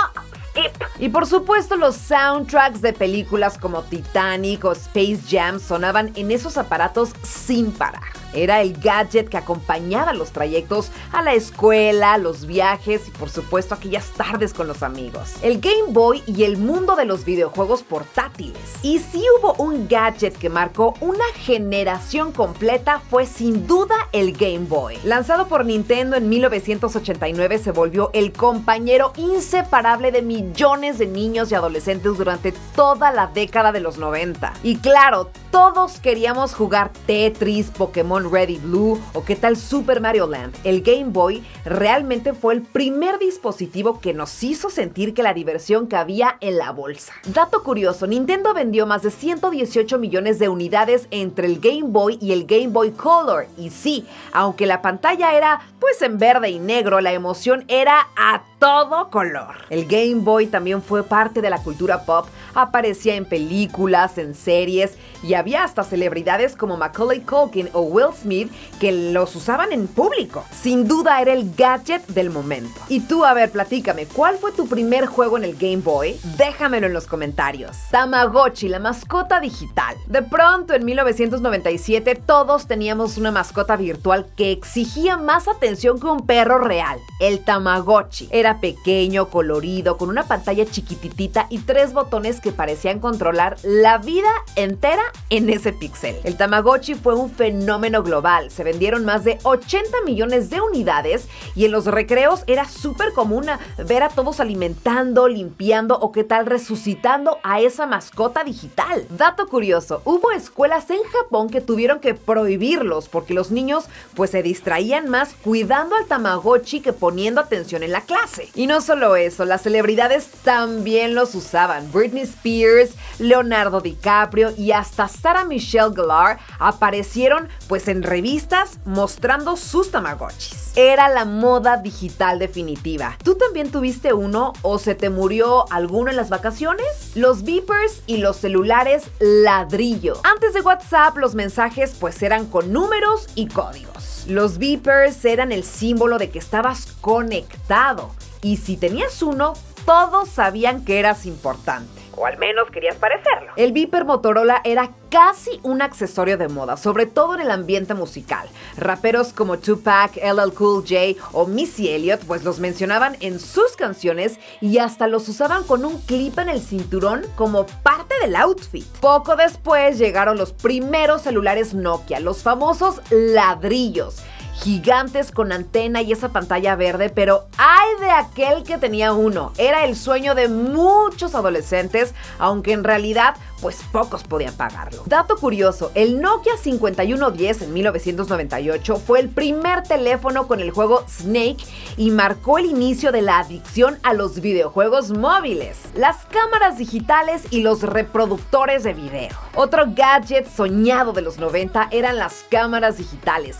skip? Y por supuesto los soundtracks de películas como Titanic o Space Jam sonaban en esos aparatos sin parar. Era el gadget que acompañaba los trayectos a la escuela, los viajes y por supuesto aquellas tardes con los amigos. El Game Boy y el mundo de los videojuegos portátiles. Y si hubo un gadget que marcó una generación completa fue sin duda el Game Boy. Lanzado por Nintendo en 1989 se volvió el compañero inseparable de millones de niños y adolescentes durante toda la década de los 90. Y claro, todos queríamos jugar Tetris, Pokémon Red y Blue o qué tal Super Mario Land. El Game Boy realmente fue el primer dispositivo que nos hizo sentir que la diversión cabía en la bolsa. Dato curioso, Nintendo vendió más de 118 millones de unidades entre el Game Boy y el Game Boy Color. Y sí, aunque la pantalla era pues en verde y negro, la emoción era a todo color. El Game Boy también fue parte de la cultura pop, aparecía en películas, en series y había hasta celebridades como Macaulay Culkin o Will Smith que los usaban en público. Sin duda era el gadget del momento. Y tú, a ver, platícame, ¿cuál fue tu primer juego en el Game Boy? Déjamelo en los comentarios. Tamagotchi, la mascota digital. De pronto, en 1997, todos teníamos una mascota virtual que exigía más atención que un perro real. El Tamagotchi. Era pequeño, colorido, con una pantalla chiquititita y 3 botones que parecían controlar la vida entera en ese píxel. El Tamagotchi fue un fenómeno global. Se vendieron más de 80 millones de unidades y en los recreos era súper común ver a todos alimentando, limpiando o qué tal resucitando a esa mascota digital. Dato curioso, hubo escuelas en Japón que tuvieron que prohibirlos porque los niños pues se distraían más cuidando al Tamagotchi que poniendo atención en la clase. clase. Y no solo eso, las celebridades también los usaban. Britney Spears, Leonardo DiCaprio y hasta Sarah Michelle Gellar aparecieron pues en revistas mostrando sus Tamagotchis. Era la moda digital definitiva. ¿Tú también tuviste uno o se te murió alguno en las vacaciones? Los beepers y los celulares ladrillo. Antes de WhatsApp, los mensajes pues eran con números y códigos. Los beepers eran el símbolo de que estabas conectado. Y si tenías uno, todos sabían que eras importante. O al menos querías parecerlo. El beeper Motorola era casi un accesorio de moda, sobre todo en el ambiente musical. Raperos como Tupac, LL Cool J o Missy Elliott pues los mencionaban en sus canciones y hasta los usaban con un clip en el cinturón como parte del outfit. Poco después llegaron los primeros celulares Nokia, los famosos ladrillos. Gigantes con antena y esa pantalla verde, pero ¡ay de aquel que tenía uno! Era el sueño de muchos adolescentes, aunque en realidad pues pocos podían pagarlo. Dato curioso, el Nokia 5110 en 1998 fue el primer teléfono con el juego Snake y marcó el inicio de la adicción a los videojuegos móviles, las cámaras digitales y los reproductores de video. Otro gadget soñado de los 90 eran las cámaras digitales.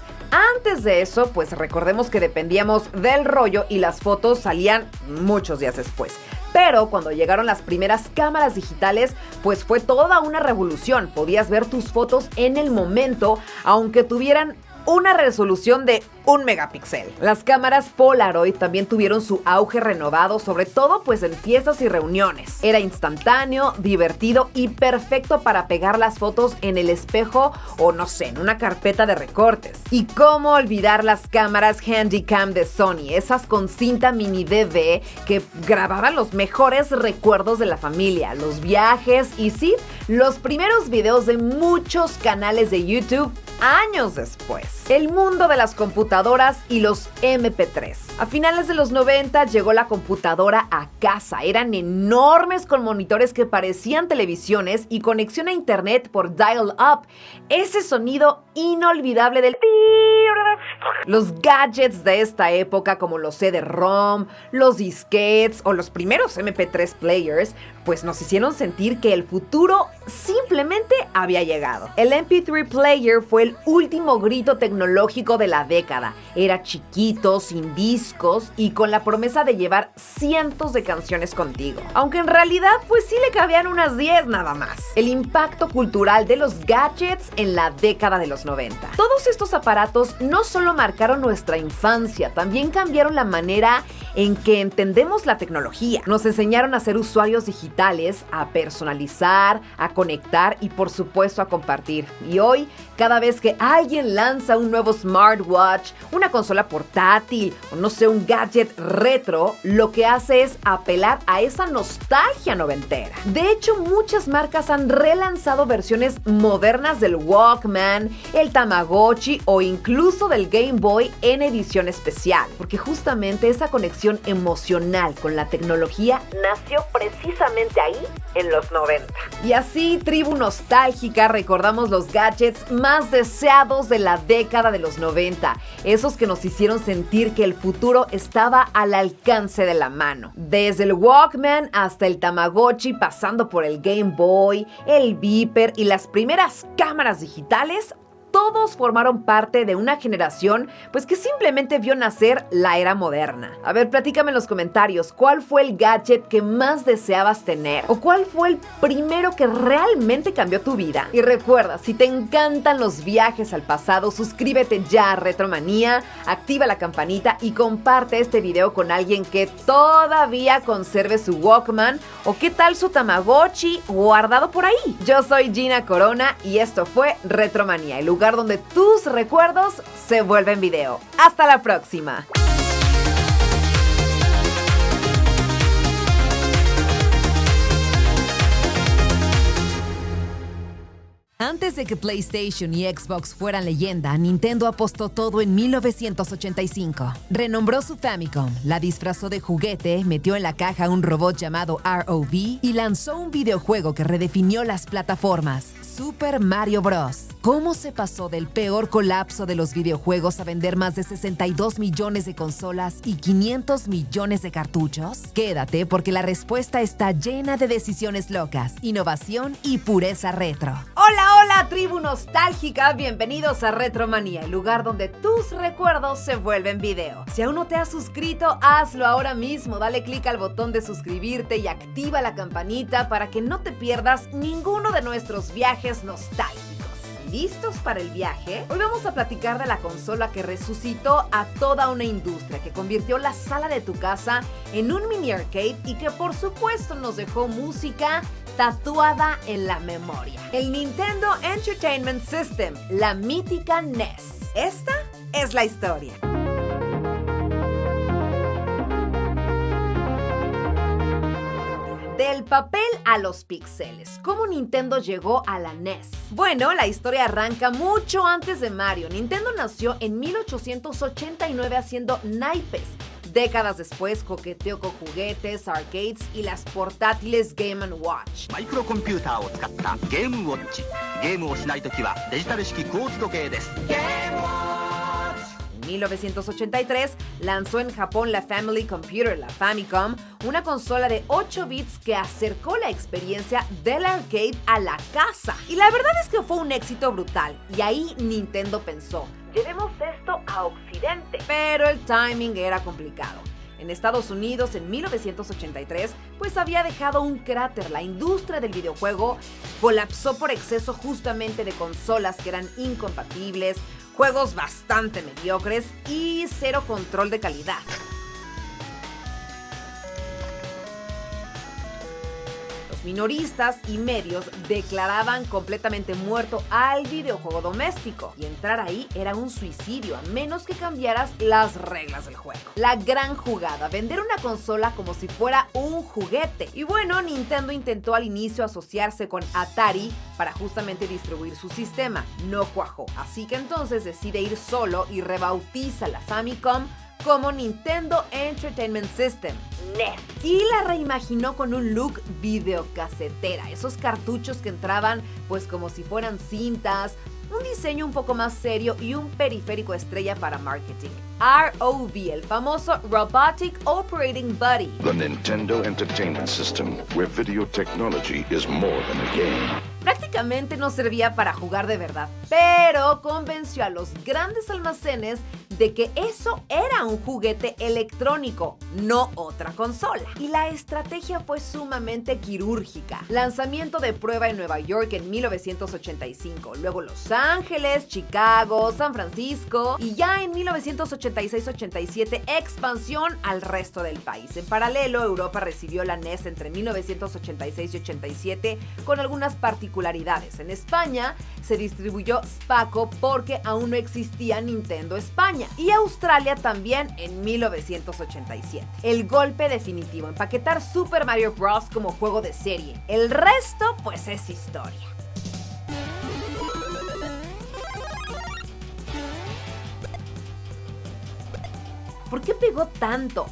Antes de eso, pues recordemos que dependíamos del rollo y las fotos salían muchos días después. Pero cuando llegaron las primeras cámaras digitales, pues fue toda una revolución. Podías ver tus fotos en el momento, aunque tuvieran una resolución de 1 megapíxel. Las cámaras Polaroid también tuvieron su auge renovado, sobre todo pues en fiestas y reuniones. Era instantáneo, divertido y perfecto para pegar las fotos en el espejo o no sé, en una carpeta de recortes. Y cómo olvidar las cámaras Handycam de Sony, esas con cinta mini DV que grababan los mejores recuerdos de la familia, los viajes y sí, los primeros videos de muchos canales de YouTube años después. El mundo de las computadoras y los MP3. A finales de los 90 llegó la computadora a casa. Eran enormes con monitores que parecían televisiones y conexión a internet por dial-up. Ese sonido inolvidable del... Los gadgets de esta época como los CD-ROM, los disquetes o los primeros MP3 players, pues nos hicieron sentir que el futuro simplemente había llegado. El MP3 player fue el último grito tecnológico de la década. Era chiquito, sin discos y con la promesa de llevar cientos de canciones contigo. Aunque en realidad pues sí le cabían unas 10 nada más. El impacto cultural de los gadgets en la década de los 90. Todos estos aparatos no solo marcaron nuestra infancia, también cambiaron la manera en que entendemos la tecnología. Nos enseñaron a ser usuarios digitales, a personalizar, a conectar y por supuesto a compartir. Y hoy, cada vez que alguien lanza un nuevo smartwatch, una consola portátil o no sé, un gadget retro, lo que hace es apelar a esa nostalgia noventera. De hecho, muchas marcas han relanzado versiones modernas del Walkman, el Tamagotchi o incluso del Game Boy en edición especial, porque justamente esa conexión emocional con la tecnología nació precisamente ahí en los 90. Y así, tribu nostálgica, recordamos los gadgets más deseados de la década de los 90, esos que nos hicieron sentir que el futuro estaba al alcance de la mano. Desde el Walkman hasta el Tamagotchi, pasando por el Game Boy, el Beeper y las primeras cámaras digitales, todos formaron parte de una generación pues que simplemente vio nacer la era moderna. A ver, platícame en los comentarios, ¿cuál fue el gadget que más deseabas tener? ¿O cuál fue el primero que realmente cambió tu vida? Y recuerda, si te encantan los viajes al pasado, suscríbete ya a Retromanía, activa la campanita y comparte este video con alguien que todavía conserve su Walkman o qué tal su Tamagotchi guardado por ahí. Yo soy Gina Corona y esto fue Retromanía, el lugar donde tus recuerdos se vuelven video. ¡Hasta la próxima! Antes de que PlayStation y Xbox fueran leyenda, Nintendo apostó todo en 1985. Renombró su Famicom, la disfrazó de juguete, metió en la caja un robot llamado ROV y lanzó un videojuego que redefinió las plataformas, Super Mario Bros. ¿Cómo se pasó del peor colapso de los videojuegos a vender más de 62 millones de consolas y 500 millones de cartuchos? Quédate porque la respuesta está llena de decisiones locas, innovación y pureza retro. Hola, tribu nostálgica, bienvenidos a Retromanía, el lugar donde tus recuerdos se vuelven video. Si aún no te has suscrito, hazlo ahora mismo, dale clic al botón de suscribirte y activa la campanita para que no te pierdas ninguno de nuestros viajes nostálgicos. ¿Listos para el viaje? Hoy vamos a platicar de la consola que resucitó a toda una industria, que convirtió la sala de tu casa en un mini arcade y que por supuesto nos dejó música tatuada en la memoria. El Nintendo Entertainment System, la mítica NES. Esta es la historia. Del papel a los píxeles. ¿Cómo Nintendo llegó a la NES? Bueno, la historia arranca mucho antes de Mario. Nintendo nació en 1889 haciendo naipes. Décadas después coqueteó con juguetes, arcades y las portátiles Game & Watch. マイクロコンピューターを使ったゲームウォッチ。ゲームをしないときはデジタル式クォーツ時計です。En 1983 lanzó en Japón la Family Computer, la Famicom, una consola de 8 bits que acercó la experiencia del arcade a la casa. Y la verdad es que fue un éxito brutal. Y ahí Nintendo pensó, llevemos esto a Occidente. Pero el timing era complicado. En Estados Unidos, en 1983, pues había dejado un cráter. La industria del videojuego colapsó por exceso justamente de consolas que eran incompatibles, juegos bastante mediocres y cero control de calidad. Los minoristas y medios declaraban completamente muerto al videojuego doméstico y entrar ahí era un suicidio a menos que cambiaras las reglas del juego. La gran jugada, vender una consola como si fuera un juguete. Y bueno, Nintendo intentó al inicio asociarse con Atari para justamente distribuir su sistema. No cuajó, así que entonces decide ir solo y rebautiza la Famicom como Nintendo Entertainment System, NES. Y la reimaginó con un look videocasetera, esos cartuchos que entraban pues como si fueran cintas, un diseño un poco más serio y un periférico estrella para marketing. ROB, el famoso Robotic Operating Buddy. The Nintendo Entertainment System, where video technology is more than a game. Prácticamente no servía para jugar de verdad, pero convenció a los grandes almacenes de que eso era un juguete electrónico, no otra consola. Y la estrategia fue sumamente quirúrgica. Lanzamiento de prueba en Nueva York en 1985, luego Los Ángeles, Chicago, San Francisco y ya en 1986-87 expansión al resto del país. En paralelo, Europa recibió la NES entre 1986 y 87 con algunas particularidades. En España se distribuyó Spaco porque aún no existía Nintendo España. Y Australia también en 1987. El golpe definitivo, empaquetar Super Mario Bros. Como juego de serie. El resto, pues es historia. ¿Por qué pegó tanto?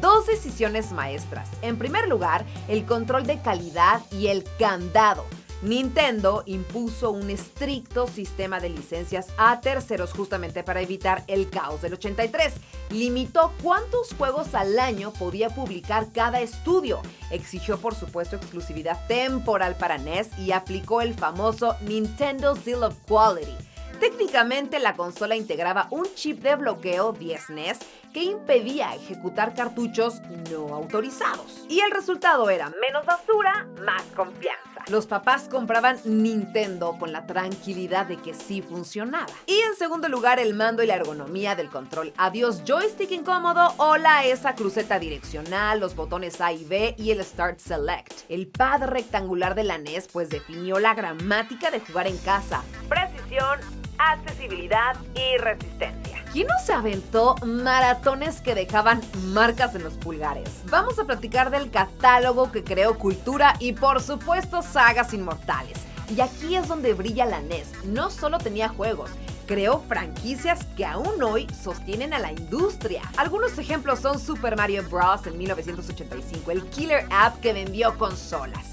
Dos decisiones maestras. En primer lugar, el control de calidad y el candado. Nintendo impuso un estricto sistema de licencias a terceros justamente para evitar el caos del 83. Limitó cuántos juegos al año podía publicar cada estudio. Exigió, por supuesto, exclusividad temporal para NES y aplicó el famoso Nintendo Seal of Quality. Técnicamente, la consola integraba un chip de bloqueo 10 NES que impedía ejecutar cartuchos no autorizados. Y el resultado era menos basura, más confianza. Los papás compraban Nintendo con la tranquilidad de que sí funcionaba. Y en segundo lugar, el mando y la ergonomía del control. Adiós joystick incómodo, hola esa cruceta direccional, los botones A y B y el Start Select. El pad rectangular de la NES pues definió la gramática de jugar en casa. Precisión, accesibilidad y resistencia. ¿Quién no se aventó maratones que dejaban marcas en los pulgares? Vamos a platicar del catálogo que creó cultura y por supuesto sagas inmortales. Y aquí es donde brilla la NES. No solo tenía juegos, creó franquicias que aún hoy sostienen a la industria. Algunos ejemplos son Super Mario Bros. En 1985, el killer app que vendió consolas.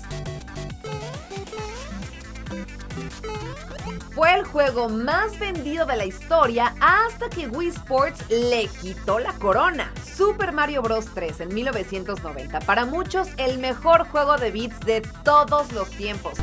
Fue el juego más vendido de la historia hasta que Wii Sports le quitó la corona. Super Mario Bros. 3 en 1990, para muchos el mejor juego de beats de todos los tiempos.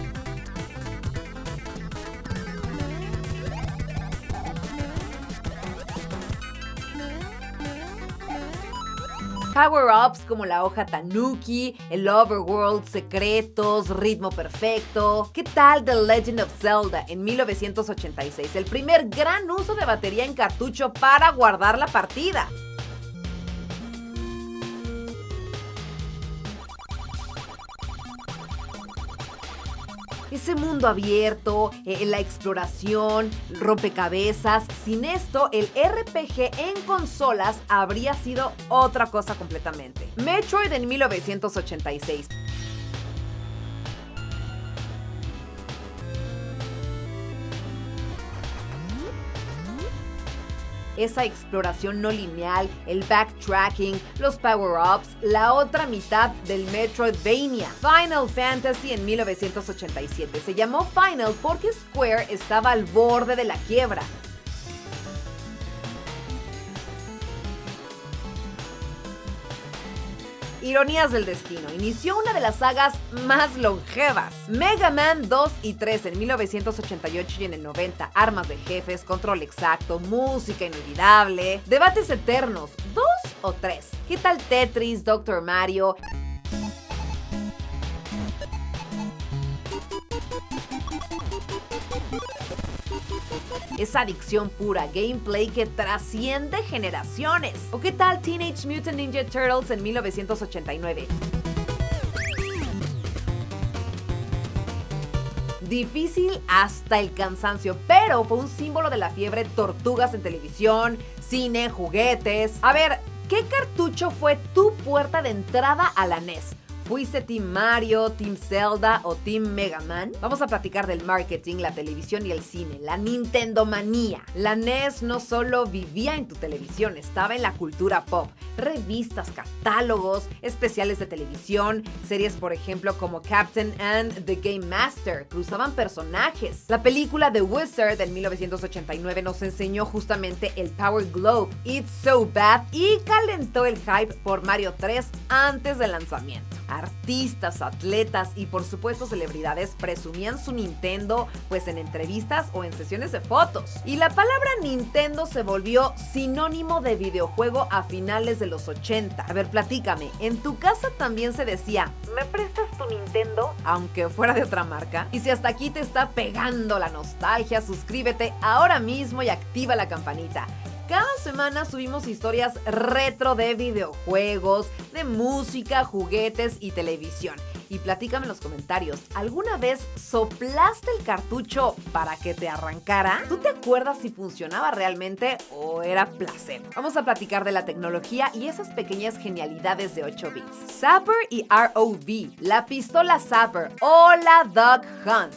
Power-ups como la hoja Tanuki, el Overworld, secretos, ritmo perfecto. ¿Qué tal The Legend of Zelda en 1986? El primer gran uso de batería en cartucho para guardar la partida. Ese mundo abierto, la exploración, rompecabezas. Sin esto, el RPG en consolas habría sido otra cosa completamente. Metroid en 1986. Esa exploración no lineal, el backtracking, los power-ups, la otra mitad del Metroidvania. Final Fantasy en 1987. Se llamó Final porque Square estaba al borde de la quiebra. Ironías del destino. Inició una de las sagas más longevas. Mega Man 2 y 3 en 1988 y en el 90. Armas de jefes, control exacto, música inolvidable. Debates eternos. ¿2 o 3? ¿Qué tal Tetris, Dr. Mario? Esa adicción pura, gameplay que trasciende generaciones. ¿O qué tal Teenage Mutant Ninja Turtles en 1989? Difícil hasta el cansancio, pero fue un símbolo de la fiebre tortugas en televisión, cine, juguetes. A ver, ¿qué cartucho fue tu puerta de entrada a la NES? ¿Fuiste Team Mario, Team Zelda o Team Mega Man? Vamos a platicar del marketing, la televisión y el cine, la Nintendo manía. La NES no solo vivía en tu televisión, estaba en la cultura pop. Revistas, catálogos, especiales de televisión, series por ejemplo como Captain and the Game Master, cruzaban personajes. La película The Wizard en 1989 nos enseñó justamente el Power Glove, It's So Bad, y calentó el hype por Mario 3 antes del lanzamiento. Artistas, atletas y por supuesto celebridades presumían su Nintendo pues en entrevistas o en sesiones de fotos. Y la palabra Nintendo se volvió sinónimo de videojuego a finales de los 80. A ver, platícame, ¿en tu casa también se decía ¿me prestas tu Nintendo? Aunque fuera de otra marca. Y si hasta aquí te está pegando la nostalgia, suscríbete ahora mismo y activa la campanita. Cada semana subimos historias retro de videojuegos, de música, juguetes y televisión. Y platícame en los comentarios, ¿alguna vez soplaste el cartucho para que te arrancara? ¿Tú te acuerdas si funcionaba realmente o era placebo? Vamos a platicar de la tecnología y esas pequeñas genialidades de 8 bits. Zapper y ROV, la pistola Zapper o la Duck Hunt.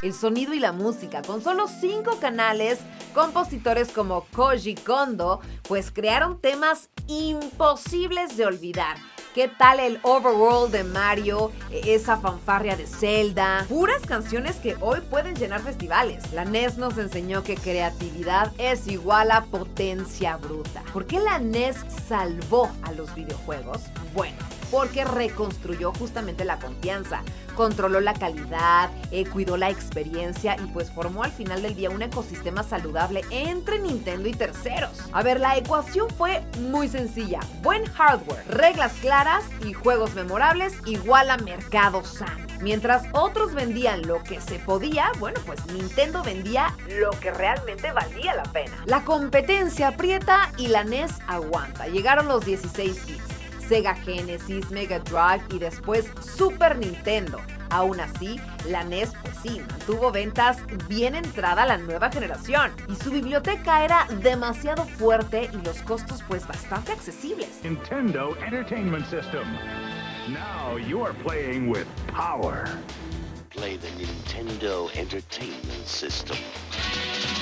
El sonido y la música. Con solo 5 canales, compositores como Koji Kondo pues crearon temas imposibles de olvidar. ¿Qué tal el Overworld de Mario? Esa fanfarria de Zelda. Puras canciones que hoy pueden llenar festivales. La NES nos enseñó que creatividad es igual a potencia bruta. ¿Por qué la NES salvó a los videojuegos? Bueno, porque reconstruyó justamente la confianza. Controló la calidad, cuidó la experiencia y pues formó al final del día un ecosistema saludable entre Nintendo y terceros. A ver, la ecuación fue muy sencilla. Buen hardware, reglas claras y juegos memorables igual a mercado sano. Mientras otros vendían lo que se podía, bueno, pues Nintendo vendía lo que realmente valía la pena. La competencia aprieta y la NES aguanta. Llegaron los 16 bits. Sega Genesis, Mega Drive y después Super Nintendo. Aún así, la NES pues sí, mantuvo ventas bien entrada a la nueva generación y su biblioteca era demasiado fuerte y los costos pues bastante accesibles. Nintendo Entertainment System. Now you are playing with power. Play the Nintendo Entertainment System.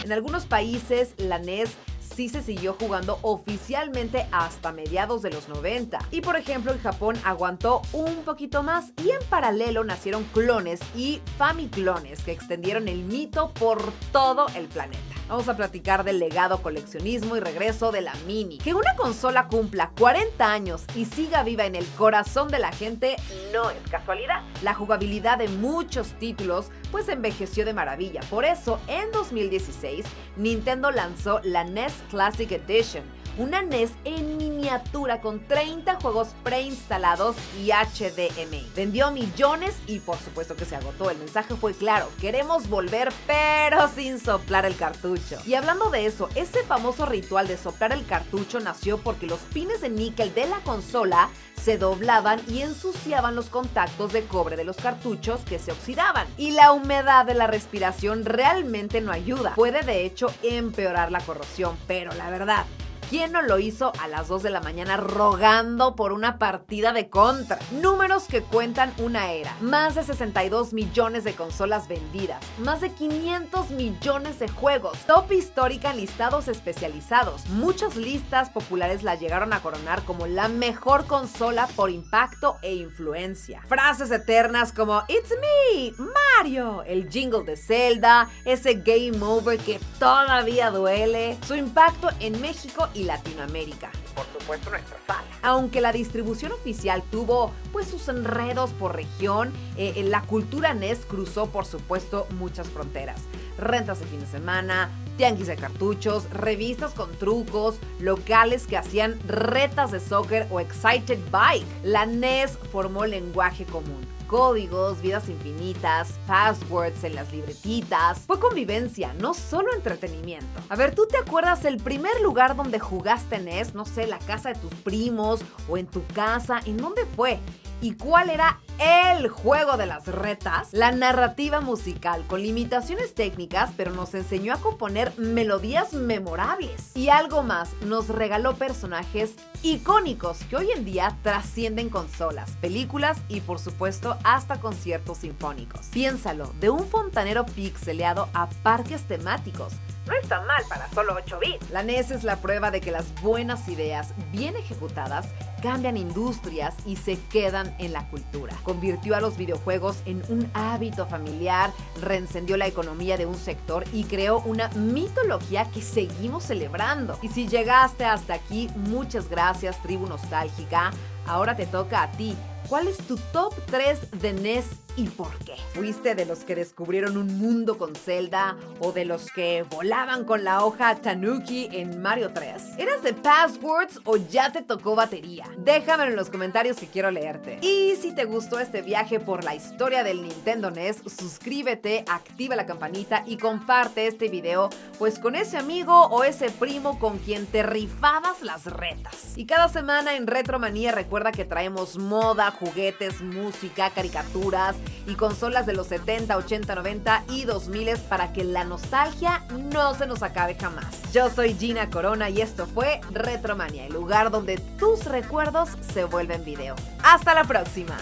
En algunos países, la NES sí se siguió jugando oficialmente hasta mediados de los 90. Y por ejemplo, en Japón aguantó un poquito más y en paralelo nacieron clones y famiclones que extendieron el mito por todo el planeta. Vamos a platicar del legado, coleccionismo y regreso de la Mini. Que una consola cumpla 40 años y siga viva en el corazón de la gente no es casualidad. La jugabilidad de muchos títulos pues envejeció de maravilla. Por eso, en 2016, Nintendo lanzó la NES Classic Edition, una NES en miniatura con 30 juegos preinstalados y HDMI. Vendió millones y por supuesto que se agotó. El mensaje fue claro: queremos volver, pero sin soplar el cartucho. Y hablando de eso, ese famoso ritual de soplar el cartucho nació porque los pines de níquel de la consola se doblaban y ensuciaban los contactos de cobre de los cartuchos que se oxidaban. Y la humedad de la respiración realmente no ayuda. Puede de hecho empeorar la corrosión, pero la verdad, ¿quién no lo hizo a las 2 de la mañana rogando por una partida de Contra? Números que cuentan una era. Más de 62 millones de consolas vendidas. Más de 500 millones de juegos. Top histórica en listados especializados. Muchas listas populares la llegaron a coronar como la mejor consola por impacto e influencia. Frases eternas como "It's me, Mario", el jingle de Zelda, ese game over que todavía duele. Su impacto en México y Latinoamérica. Por supuesto, nuestra sala. Aunque la distribución oficial tuvo pues sus enredos por región, la cultura NES cruzó por supuesto muchas fronteras. Rentas de fin de semana, tianguis de cartuchos, revistas con trucos, locales que hacían retas de soccer o Excited Bike. La NES formó lenguaje común. Códigos, vidas infinitas, passwords en las libretitas. Fue convivencia, no solo entretenimiento. A ver, ¿tú te acuerdas el primer lugar donde jugaste NES? No sé, la casa de tus primos o en tu casa. ¿En dónde fue? ¿Y cuál era el juego de las retas? La narrativa musical, con limitaciones técnicas, pero nos enseñó a componer melodías memorables. Y algo más, nos regaló personajes icónicos que hoy en día trascienden consolas, películas y por supuesto hasta conciertos sinfónicos. Piénsalo, de un fontanero pixeleado a parques temáticos. No está mal para solo 8 bits. La NES es la prueba de que las buenas ideas, bien ejecutadas, cambian industrias y se quedan en la cultura. Convirtió a los videojuegos en un hábito familiar, reencendió la economía de un sector y creó una mitología que seguimos celebrando. Y si llegaste hasta aquí, muchas gracias, tribu nostálgica. Ahora te toca a ti. ¿Cuál es tu top 3 de NES y por qué? ¿Fuiste de los que descubrieron un mundo con Zelda o de los que volaban con la hoja Tanuki en Mario 3? ¿Eras de passwords o ya te tocó batería? Déjamelo en los comentarios que quiero leerte. Y si te gustó este viaje por la historia del Nintendo NES, suscríbete, activa la campanita y comparte este video pues con ese amigo o ese primo con quien te rifabas las retas. Y cada semana en Retromanía recuerda que traemos moda, juguetes, música, caricaturas y consolas de los 70, 80, 90 y 2000 para que la nostalgia no se nos acabe jamás. Yo soy Gina Corona y esto fue Retromanía, el lugar donde tus recuerdos se vuelven video. ¡Hasta la próxima!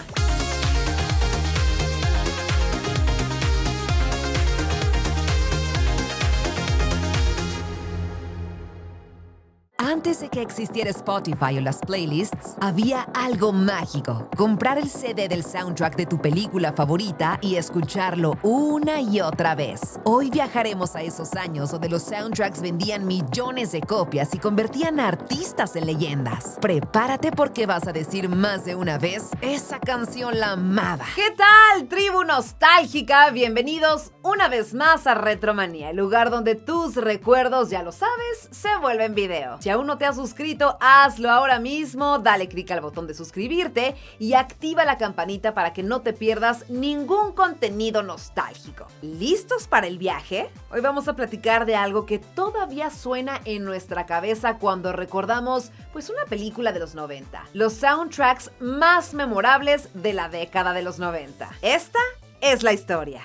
Antes de que existiera Spotify o las playlists, había algo mágico. Comprar el CD del soundtrack de tu película favorita y escucharlo una y otra vez. Hoy viajaremos a esos años donde los soundtracks vendían millones de copias y convertían a artistas en leyendas. Prepárate porque vas a decir más de una vez, esa canción la amaba. ¿Qué tal, tribu nostálgica? Bienvenidos una vez más a Retromanía, el lugar donde tus recuerdos, ya lo sabes, se vuelven video. Si aún no te has suscrito, hazlo ahora mismo, dale clic al botón de suscribirte y activa la campanita para que no te pierdas ningún contenido nostálgico. ¿Listos para el viaje? Hoy vamos a platicar de algo que todavía suena en nuestra cabeza cuando recordamos pues una película de los 90. Los soundtracks más memorables de la década de los 90. Esta es la historia.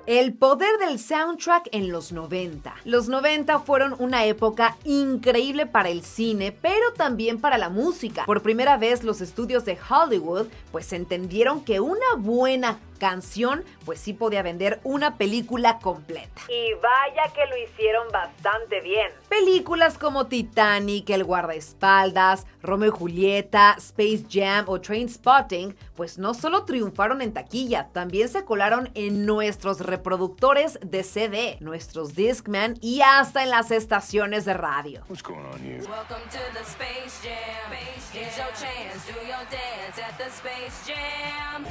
El poder del soundtrack en los 90. Los 90 fueron una época increíble para el cine, pero también para la música. Por primera vez los estudios de Hollywood pues entendieron que una buena canción pues sí podía vender una película completa. Y vaya que lo hicieron bastante bien. Películas como Titanic, El guardaespaldas, Romeo y Julieta, Space Jam o Trainspotting pues no solo triunfaron en taquilla, también se colaron en nuestros reproductores de CD, nuestros Discman y hasta en las estaciones de radio. What's going on here? Welcome to the Space Jam. Here's your chance, do your dance at the Space Jam.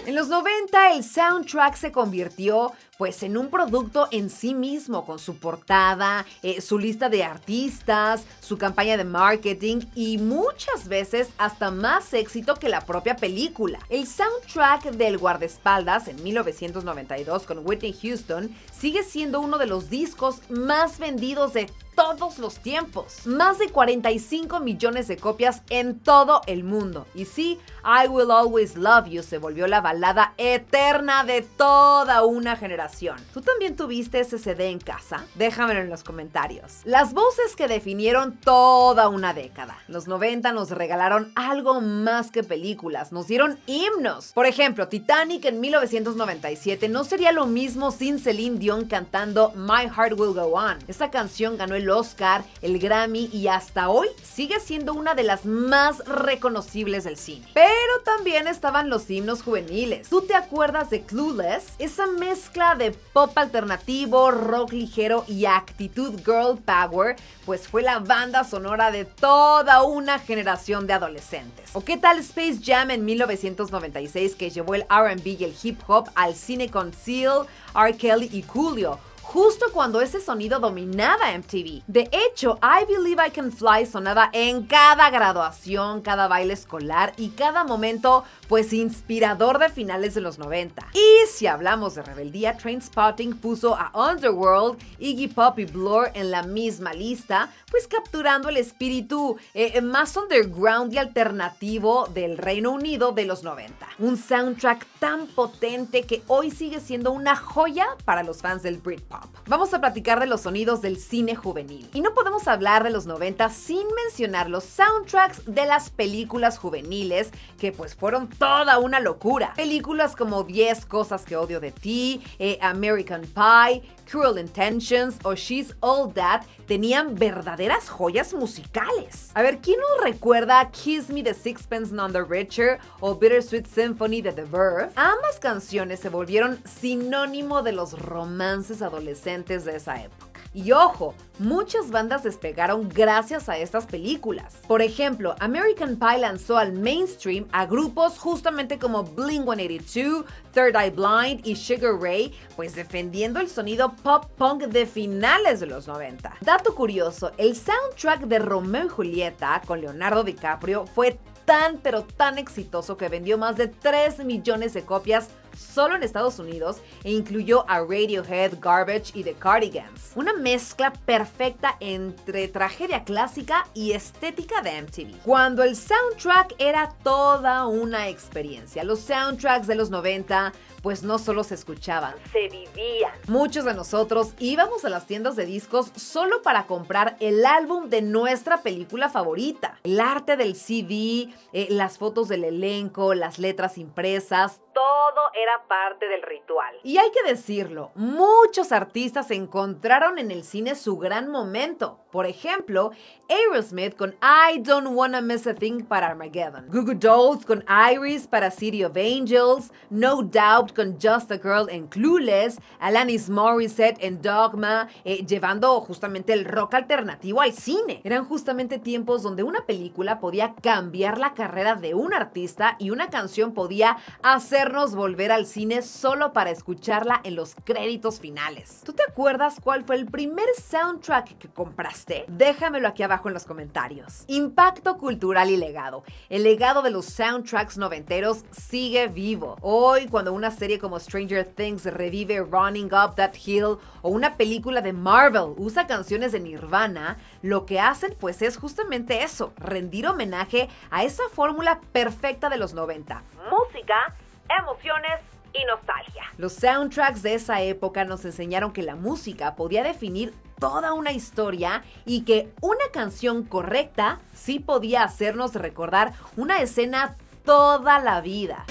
En los 90 el soundtrack se convirtió pues en un producto en sí mismo, con su portada, su lista de artistas, su campaña de marketing y muchas veces hasta más éxito que la propia película. El soundtrack del guardaespaldas en 1992 con Whitney Houston sigue siendo uno de los discos más vendidos de todos los tiempos. Más de 45 millones de copias en todo el mundo. Y sí, I Will Always Love You se volvió la balada eterna de toda una generación. ¿Tú también tuviste ese CD en casa? Déjamelo en los comentarios. Las voces que definieron toda una década. Los 90 nos regalaron algo más que películas, nos dieron himnos. Por ejemplo, Titanic en 1997 no sería lo mismo sin Celine Dion cantando My Heart Will Go On. Esta canción ganó el Oscar, el Grammy y hasta hoy sigue siendo una de las más reconocibles del cine. Pero también estaban los himnos juveniles. ¿Tú te acuerdas de Clueless? Esa mezcla de pop alternativo, rock ligero y actitud girl power, pues fue la banda sonora de toda una generación de adolescentes. ¿O qué tal Space Jam en 1996 que llevó el R&B y el hip hop al cine con Seal, R. Kelly y Coolio? Justo cuando ese sonido dominaba MTV. De hecho, I Believe I Can Fly sonaba en cada graduación, cada baile escolar y cada momento, pues, inspirador de finales de los 90. Y si hablamos de rebeldía, Trainspotting puso a Underworld, Iggy Pop y Blur en la misma lista, pues capturando el espíritu más underground y alternativo del Reino Unido de los 90. Un soundtrack tan potente que hoy sigue siendo una joya para los fans del Britpop. Vamos a platicar de los sonidos del cine juvenil. Y no podemos hablar de los 90 sin mencionar los soundtracks de las películas juveniles que pues fueron toda una locura. Películas como 10 cosas que odio de ti, American Pie, Cruel Intentions o She's All That tenían verdaderas joyas musicales. A ver, ¿quién nos recuerda Kiss Me de Sixpence None the Richer o Bittersweet Symphony de The Verve? Ambas canciones se volvieron sinónimo de los romances adolescentes de esa época. Y ojo, muchas bandas despegaron gracias a estas películas. Por ejemplo, American Pie lanzó al mainstream a grupos justamente como Blink-182, Third Eye Blind y Sugar Ray, pues defendiendo el sonido pop-punk de finales de los 90. Dato curioso, el soundtrack de Romeo y Julieta con Leonardo DiCaprio fue tan pero tan exitoso que vendió más de 3 millones de copias solo en Estados Unidos e incluyó a Radiohead, Garbage y The Cardigans. Una mezcla perfecta entre tragedia clásica y estética de MTV. Cuando el soundtrack era toda una experiencia. Los soundtracks de los 90 pues no solo se escuchaban, Se vivían. muchos de nosotros íbamos a las tiendas de discos solo para comprar el álbum de nuestra película favorita. El arte del CD, las fotos del elenco, las letras impresas, Todo era parte del ritual. y hay que decirlo, muchos artistas encontraron en el cine su gran momento. Por ejemplo, Aerosmith con I Don't Wanna Miss a Thing para Armageddon, Goo Goo Dolls con Iris para City of Angels, No Doubt con Just a Girl en Clueless, Alanis Morissette en Dogma, llevando justamente el rock alternativo al cine. Eran justamente tiempos donde una película podía cambiar la carrera de un artista y una canción podía hacernos volver al cine solo para escucharla en los créditos finales. ¿Tú te acuerdas cuál fue el primer soundtrack que compraste? Déjamelo aquí abajo en los comentarios. Impacto cultural y legado. El legado de los soundtracks noventeros sigue vivo. Hoy, cuando una serie serie como Stranger Things revive Running Up That Hill o una película de Marvel usa canciones de Nirvana, lo que hacen pues es justamente eso, rendir homenaje a esa fórmula perfecta de los 90. Música, emociones y nostalgia. Los soundtracks de esa época nos enseñaron que la música podía definir toda una historia y que una canción correcta sí podía hacernos recordar una escena toda la vida.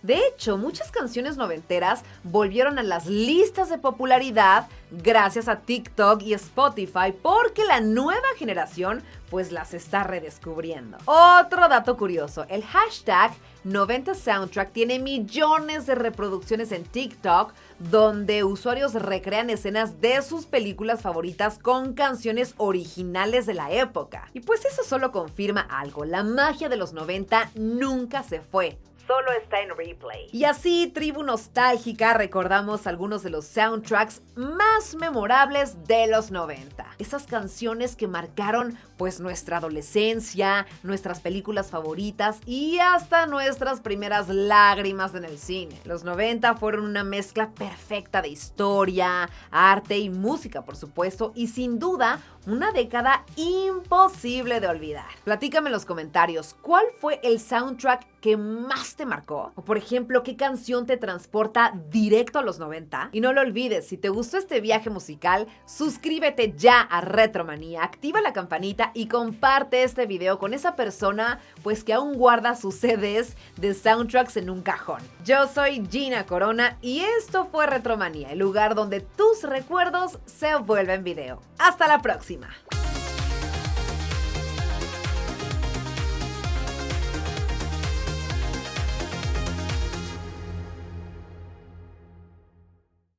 De hecho, muchas canciones noventeras volvieron a las listas de popularidad gracias a TikTok y Spotify porque la nueva generación pues las está redescubriendo. Otro dato curioso, el hashtag 90soundtrack tiene millones de reproducciones en TikTok donde usuarios recrean escenas de sus películas favoritas con canciones originales de la época. Y pues eso solo confirma algo, la magia de los 90 nunca se fue. Solo está en replay. Y así, tribu nostálgica, recordamos algunos de los soundtracks más memorables de los 90. Esas canciones que marcaron pues nuestra adolescencia, nuestras películas favoritas y hasta nuestras primeras lágrimas en el cine. Los 90 fueron una mezcla perfecta de historia, arte y música, por supuesto, y sin duda una década imposible de olvidar. Platícame en los comentarios, ¿cuál fue el soundtrack que más te marcó? O por ejemplo, ¿qué canción te transporta directo a los 90? Y no lo olvides, si te gustó este viaje musical, suscríbete ya a Retromanía, activa la campanita y comparte este video con esa persona pues que aún guarda sus CDs de soundtracks en un cajón. Yo soy Gina Corona y esto fue Retromanía, el lugar donde tus recuerdos se vuelven video. ¡Hasta la próxima!